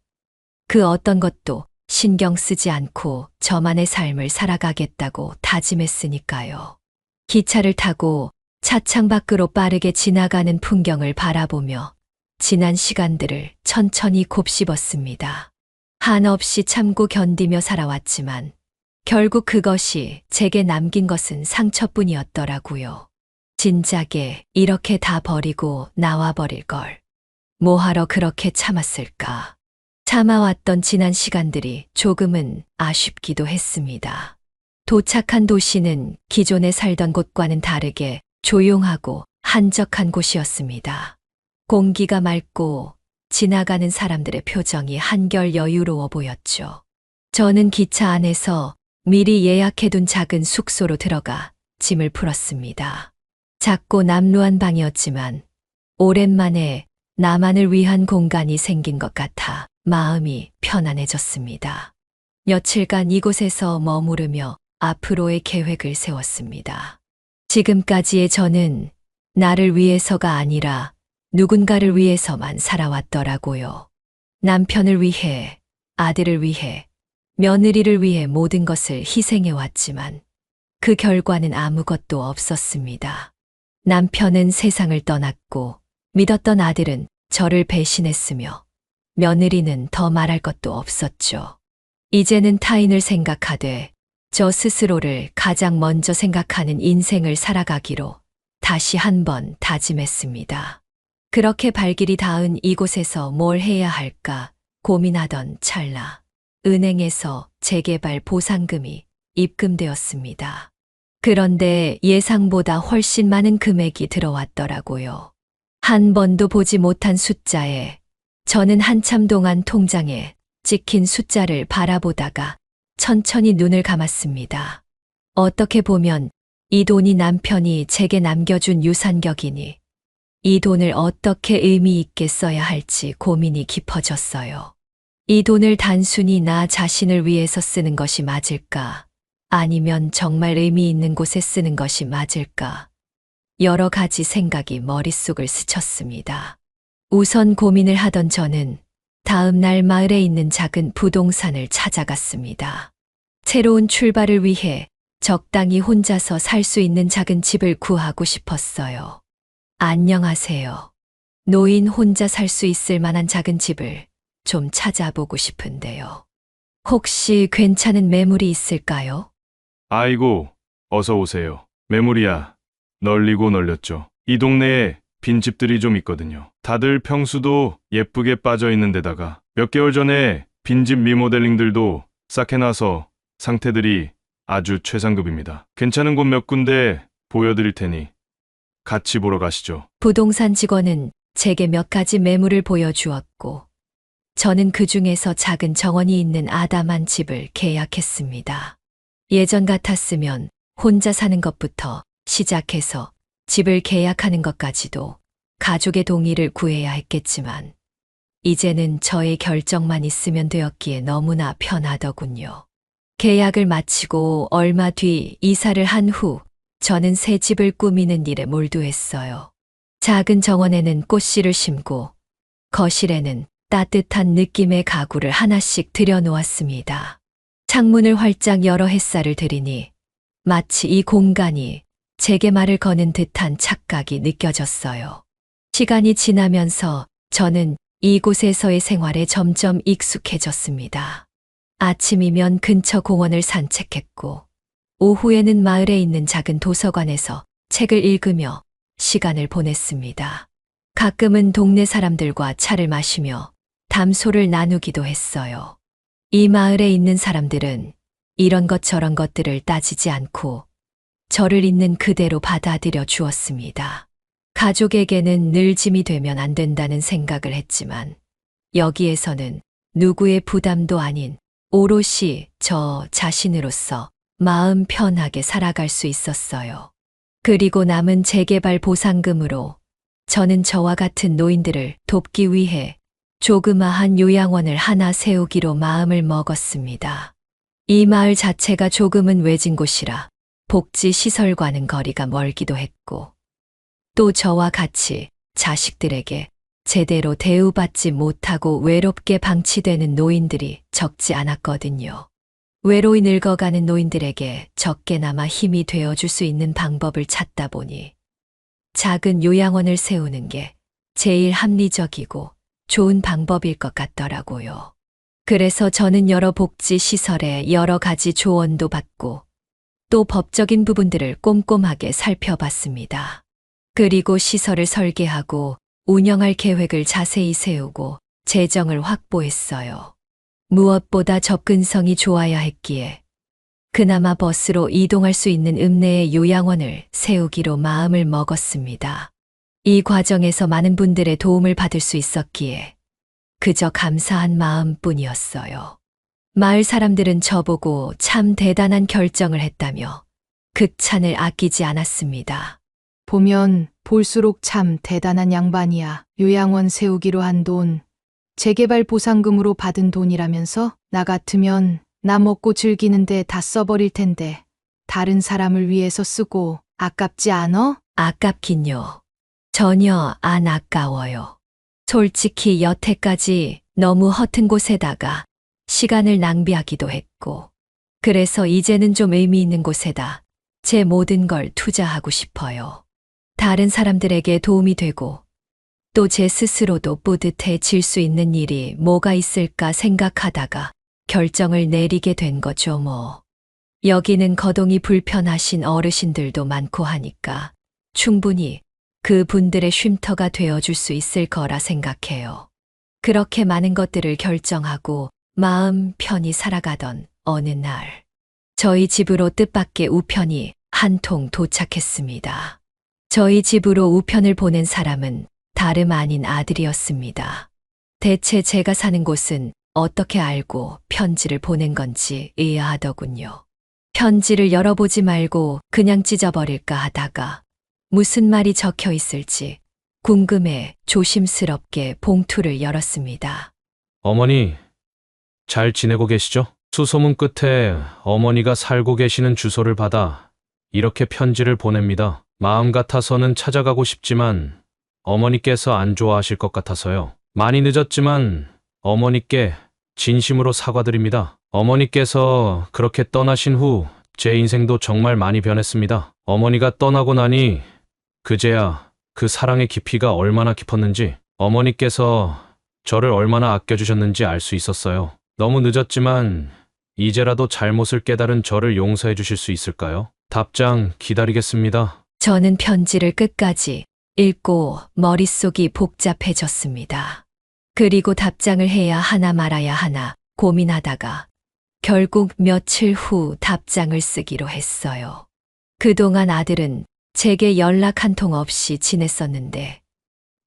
그 어떤 것도 신경 쓰지 않고 저만의 삶을 살아가겠다고 다짐했으니까요. 기차를 타고 차창 밖으로 빠르게 지나가는 풍경을 바라보며 지난 시간들을 천천히 곱씹었습니다. 한없이 참고 견디며 살아왔지만 결국 그것이 제게 남긴 것은 상처뿐이었더라고요. 진작에 이렇게 다 버리고 나와버릴 걸. 뭐하러 그렇게 참았을까. 참아왔던 지난 시간들이 조금은 아쉽기도 했습니다. 도착한 도시는 기존에 살던 곳과는 다르게 조용하고 한적한 곳이었습니다. 공기가 맑고 지나가는 사람들의 표정이 한결 여유로워 보였죠. 저는 기차 안에서 미리 예약해둔 작은 숙소로 들어가 짐을 풀었습니다. 작고 남루한 방이었지만 오랜만에 나만을 위한 공간이 생긴 것 같아 마음이 편안해졌습니다. 며칠간 이곳에서 머무르며 앞으로의 계획을 세웠습니다. 지금까지의 저는 나를 위해서가 아니라 누군가를 위해서만 살아왔더라고요. 남편을 위해, 아들을 위해, 며느리를 위해 모든 것을 희생해왔지만 그 결과는 아무것도 없었습니다. 남편은 세상을 떠났고 믿었던 아들은 저를 배신했으며 며느리는 더 말할 것도 없었죠. 이제는 타인을 생각하되 저 스스로를 가장 먼저 생각하는 인생을 살아가기로 다시 한번 다짐했습니다. 그렇게 발길이 닿은 이곳에서 뭘 해야 할까 고민하던 찰나 은행에서 재개발 보상금이 입금되었습니다. 그런데 예상보다 훨씬 많은 금액이 들어왔더라고요. 한 번도 보지 못한 숫자에 저는 한참 동안 통장에 찍힌 숫자를 바라보다가 천천히 눈을 감았습니다. 어떻게 보면 이 돈이 남편이 제게 남겨준 유산격이니 이 돈을 어떻게 의미 있게 써야 할지 고민이 깊어졌어요. 이 돈을 단순히 나 자신을 위해서 쓰는 것이 맞을까? 아니면 정말 의미 있는 곳에 쓰는 것이 맞을까? 여러 가지 생각이 머릿속을 스쳤습니다. 우선 고민을 하던 저는 다음 날 마을에 있는 작은 부동산을 찾아갔습니다. 새로운 출발을 위해 적당히 혼자서 살 수 있는 작은 집을 구하고 싶었어요. 안녕하세요. 노인 혼자 살 수 있을 만한 작은 집을 좀 찾아보고 싶은데요. 혹시 괜찮은 매물이 있을까요? 아이고, 어서 오세요. 매물이야. 널리고 널렸죠. 이 동네에 빈집들이 좀 있거든요. 다들 평수도 예쁘게 빠져 있는 데다가 몇 개월 전에 빈집 리모델링들도 싹 해놔서 상태들이 아주 최상급입니다. 괜찮은 곳 몇 군데 보여드릴 테니 같이 보러 가시죠. 부동산 직원은 제게 몇 가지 매물을 보여주었고, 저는 그 중에서 작은 정원이 있는 아담한 집을 계약했습니다. 예전 같았으면 혼자 사는 것부터 시작해서 집을 계약하는 것까지도 가족의 동의를 구해야 했겠지만, 이제는 저의 결정만 있으면 되었기에 너무나 편하더군요. 계약을 마치고 얼마 뒤 이사를 한 후 저는 새 집을 꾸미는 일에 몰두했어요. 작은 정원에는 꽃씨를 심고 거실에는 따뜻한 느낌의 가구를 하나씩 들여놓았습니다. 창문을 활짝 열어 햇살을 들이니 마치 이 공간이 제게 말을 거는 듯한 착각이 느껴졌어요. 시간이 지나면서 저는 이곳에서의 생활에 점점 익숙해졌습니다. 아침이면 근처 공원을 산책했고, 오후에는 마을에 있는 작은 도서관에서 책을 읽으며 시간을 보냈습니다. 가끔은 동네 사람들과 차를 마시며 담소를 나누기도 했어요. 이 마을에 있는 사람들은 이런 것 저런 것들을 따지지 않고 저를 있는 그대로 받아들여 주었습니다. 가족에게는 늘 짐이 되면 안 된다는 생각을 했지만, 여기에서는 누구의 부담도 아닌 오롯이 저 자신으로서 마음 편하게 살아갈 수 있었어요. 그리고 남은 재개발 보상금으로 저는 저와 같은 노인들을 돕기 위해 조그마한 요양원을 하나 세우기로 마음을 먹었습니다. 이 마을 자체가 조금은 외진 곳이라 복지시설과는 거리가 멀기도 했고, 또 저와 같이 자식들에게 제대로 대우받지 못하고 외롭게 방치되는 노인들이 적지 않았거든요. 외로이 늙어가는 노인들에게 적게나마 힘이 되어줄 수 있는 방법을 찾다 보니 작은 요양원을 세우는 게 제일 합리적이고 좋은 방법일 것 같더라고요. 그래서 저는 여러 복지시설에 여러 가지 조언도 받고 또 법적인 부분들을 꼼꼼하게 살펴봤습니다. 그리고 시설을 설계하고 운영할 계획을 자세히 세우고 재정을 확보했어요. 무엇보다 접근성이 좋아야 했기에 그나마 버스로 이동할 수 있는 읍내의 요양원을 세우기로 마음을 먹었습니다. 이 과정에서 많은 분들의 도움을 받을 수 있었기에 그저 감사한 마음뿐이었어요. 마을 사람들은 저보고 참 대단한 결정을 했다며 극찬을 아끼지 않았습니다. 보면 볼수록 참 대단한 양반이야. 요양원 세우기로 한 돈, 재개발 보상금으로 받은 돈이라면서? 나 같으면 나 먹고 즐기는데 다 써버릴 텐데 다른 사람을 위해서 쓰고 아깝지 않어? 아깝긴요. 전혀 안 아까워요. 솔직히 여태까지 너무 허튼 곳에다가 시간을 낭비하기도 했고, 그래서 이제는 좀 의미 있는 곳에다 제 모든 걸 투자하고 싶어요. 다른 사람들에게 도움이 되고 또 제 스스로도 뿌듯해질 수 있는 일이 뭐가 있을까 생각하다가 결정을 내리게 된 거죠 뭐. 여기는 거동이 불편하신 어르신들도 많고 하니까 충분히 그 분들의 쉼터가 되어줄 수 있을 거라 생각해요. 그렇게 많은 것들을 결정하고 마음 편히 살아가던 어느 날, 저희 집으로 뜻밖의 우편이 한 통 도착했습니다. 저희 집으로 우편을 보낸 사람은 다름 아닌 아들이었습니다. 대체 제가 사는 곳은 어떻게 알고 편지를 보낸 건지 의아하더군요. 편지를 열어보지 말고 그냥 찢어버릴까 하다가 무슨 말이 적혀 있을지 궁금해 조심스럽게 봉투를 열었습니다. 어머니, 잘 지내고 계시죠? 수소문 끝에 어머니가 살고 계시는 주소를 받아 이렇게 편지를 보냅니다. 마음 같아서는 찾아가고 싶지만 어머니께서 안 좋아하실 것 같아서요. 많이 늦었지만 어머니께 진심으로 사과드립니다. 어머니께서 그렇게 떠나신 후 제 인생도 정말 많이 변했습니다. 어머니가 떠나고 나니 그제야 그 사랑의 깊이가 얼마나 깊었는지, 어머니께서 저를 얼마나 아껴주셨는지 알 수 있었어요. 너무 늦었지만 이제라도 잘못을 깨달은 저를 용서해 주실 수 있을까요? 답장 기다리겠습니다. 저는 편지를 끝까지 읽고 머릿속이 복잡해졌습니다. 그리고 답장을 해야 하나 말아야 하나 고민하다가 결국 며칠 후 답장을 쓰기로 했어요. 그동안 아들은 제게 연락 한 통 없이 지냈었는데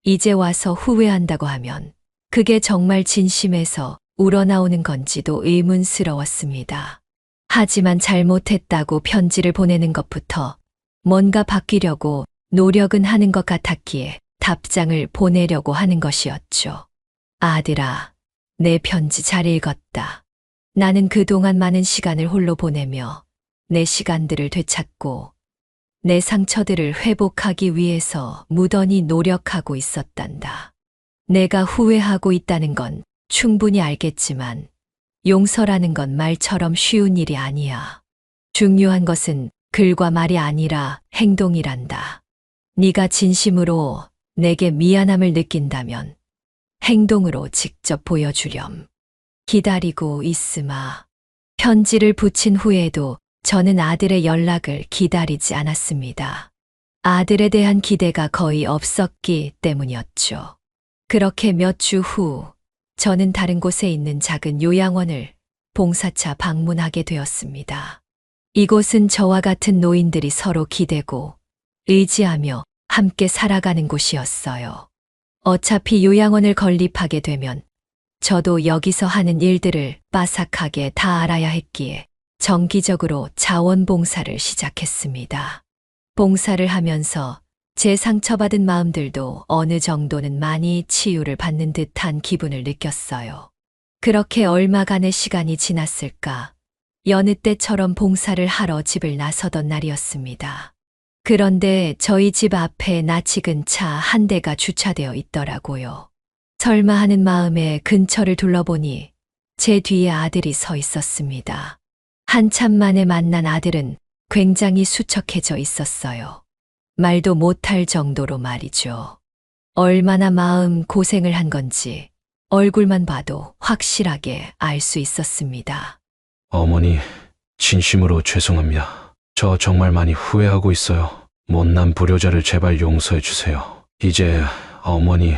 이제 와서 후회한다고 하면 그게 정말 진심에서 우러나오는 건지도 의문스러웠습니다. 하지만 잘못했다고 편지를 보내는 것부터 뭔가 바뀌려고 노력은 하는 것 같았기에 답장을 보내려고 하는 것이었죠. 아들아, 내 편지 잘 읽었다. 나는 그동안 많은 시간을 홀로 보내며 내 시간들을 되찾고 내 상처들을 회복하기 위해서 무던히 노력하고 있었단다. 내가 후회하고 있다는 건 충분히 알겠지만 용서라는 건 말처럼 쉬운 일이 아니야. 중요한 것은 글과 말이 아니라 행동이란다. 네가 진심으로 내게 미안함을 느낀다면 행동으로 직접 보여주렴. 기다리고 있으마. 편지를 붙인 후에도 저는 아들의 연락을 기다리지 않았습니다. 아들에 대한 기대가 거의 없었기 때문이었죠. 그렇게 몇 주 후 저는 다른 곳에 있는 작은 요양원을 봉사차 방문하게 되었습니다. 이곳은 저와 같은 노인들이 서로 기대고 의지하며 함께 살아가는 곳이었어요. 어차피 요양원을 건립하게 되면 저도 여기서 하는 일들을 빠삭하게 다 알아야 했기에 정기적으로 자원봉사를 시작했습니다. 봉사를 하면서 제 상처받은 마음들도 어느 정도는 많이 치유를 받는 듯한 기분을 느꼈어요. 그렇게 얼마간의 시간이 지났을까? 여느 때처럼 봉사를 하러 집을 나서던 날이었습니다. 그런데 저희 집 앞에 낯익은 차 한 대가 주차되어 있더라고요. 설마 하는 마음에 근처를 둘러보니 제 뒤에 아들이 서 있었습니다. 한참 만에 만난 아들은 굉장히 수척해져 있었어요. 말도 못할 정도로 말이죠. 얼마나 마음 고생을 한 건지 얼굴만 봐도 확실하게 알 수 있었습니다. 어머니, 진심으로 죄송합니다. 저 정말 많이 후회하고 있어요. 못난 불효자를 제발 용서해 주세요. 이제 어머니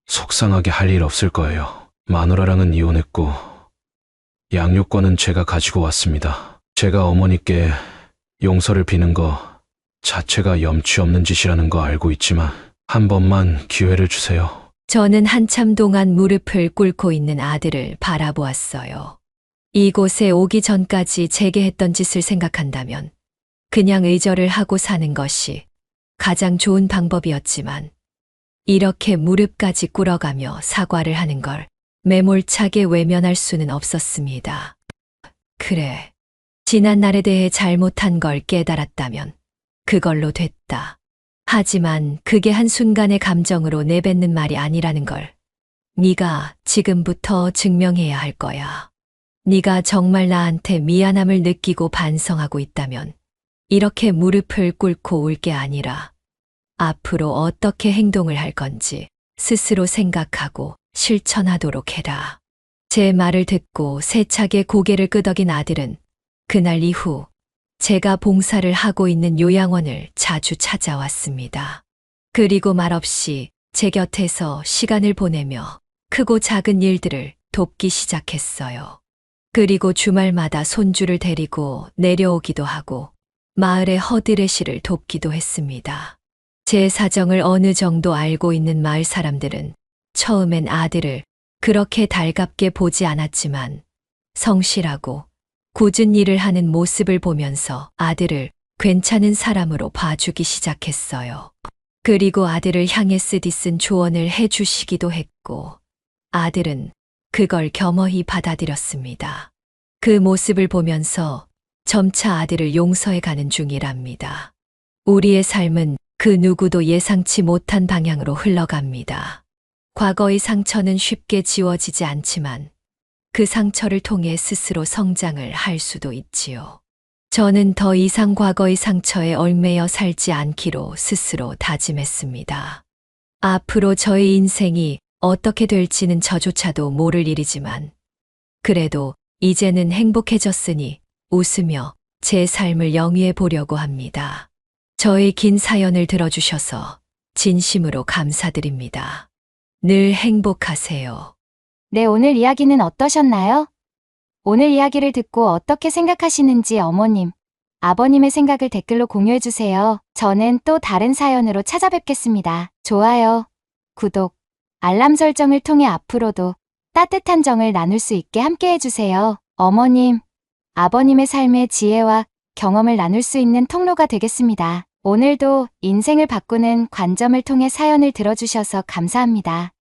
속상하게 할 일 없을 거예요. 마누라랑은 이혼했고 양육권은 제가 가지고 왔습니다. 제가 어머니께 용서를 비는 거 자체가 염치 없는 짓이라는 거 알고 있지만 한 번만 기회를 주세요. 저는 한참 동안 무릎을 꿇고 있는 아들을 바라보았어요. 이곳에 오기 전까지 제게 했던 짓을 생각한다면 그냥 의절을 하고 사는 것이 가장 좋은 방법이었지만 이렇게 무릎까지 꿇어가며 사과를 하는 걸 매몰차게 외면할 수는 없었습니다. 그래, 지난 날에 대해 잘못한 걸 깨달았다면 그걸로 됐다. 하지만 그게 한순간의 감정으로 내뱉는 말이 아니라는 걸 네가 지금부터 증명해야 할 거야. 네가 정말 나한테 미안함을 느끼고 반성하고 있다면 이렇게 무릎을 꿇고 울 게 아니라 앞으로 어떻게 행동을 할 건지 스스로 생각하고 실천하도록 해라. 제 말을 듣고 세차게 고개를 끄덕인 아들은 그날 이후 제가 봉사를 하고 있는 요양원을 자주 찾아왔습니다. 그리고 말없이 제 곁에서 시간을 보내며 크고 작은 일들을 돕기 시작했어요. 그리고 주말마다 손주를 데리고 내려오기도 하고 마을의 허드레시를 돕기도 했습니다. 제 사정을 어느 정도 알고 있는 마을 사람들은 처음엔 아들을 그렇게 달갑게 보지 않았지만 성실하고 굳은 일을 하는 모습을 보면서 아들을 괜찮은 사람으로 봐주기 시작했어요. 그리고 아들을 향해 쓰디쓴 조언을 해주시기도 했고 아들은 그걸 겸허히 받아들였습니다. 그 모습을 보면서 점차 아들을 용서해 가는 중이랍니다. 우리의 삶은 그 누구도 예상치 못한 방향으로 흘러갑니다. 과거의 상처는 쉽게 지워지지 않지만 그 상처를 통해 스스로 성장을 할 수도 있지요. 저는 더 이상 과거의 상처에 얽매여 살지 않기로 스스로 다짐했습니다. 앞으로 저의 인생이 어떻게 될지는 저조차도 모를 일이지만 그래도 이제는 행복해졌으니 웃으며 제 삶을 영위해 보려고 합니다. 저의 긴 사연을 들어주셔서 진심으로 감사드립니다. 늘 행복하세요. 네, 오늘 이야기는 어떠셨나요? 오늘 이야기를 듣고 어떻게 생각하시는지 어머님, 아버님의 생각을 댓글로 공유해주세요. 저는 또 다른 사연으로 찾아뵙겠습니다. 좋아요, 구독, 알람 설정을 통해 앞으로도 따뜻한 정을 나눌 수 있게 함께 해주세요. 어머님, 아버님의 삶의 지혜와 경험을 나눌 수 있는 통로가 되겠습니다. 오늘도 인생을 바꾸는 관점을 통해 사연을 들어주셔서 감사합니다.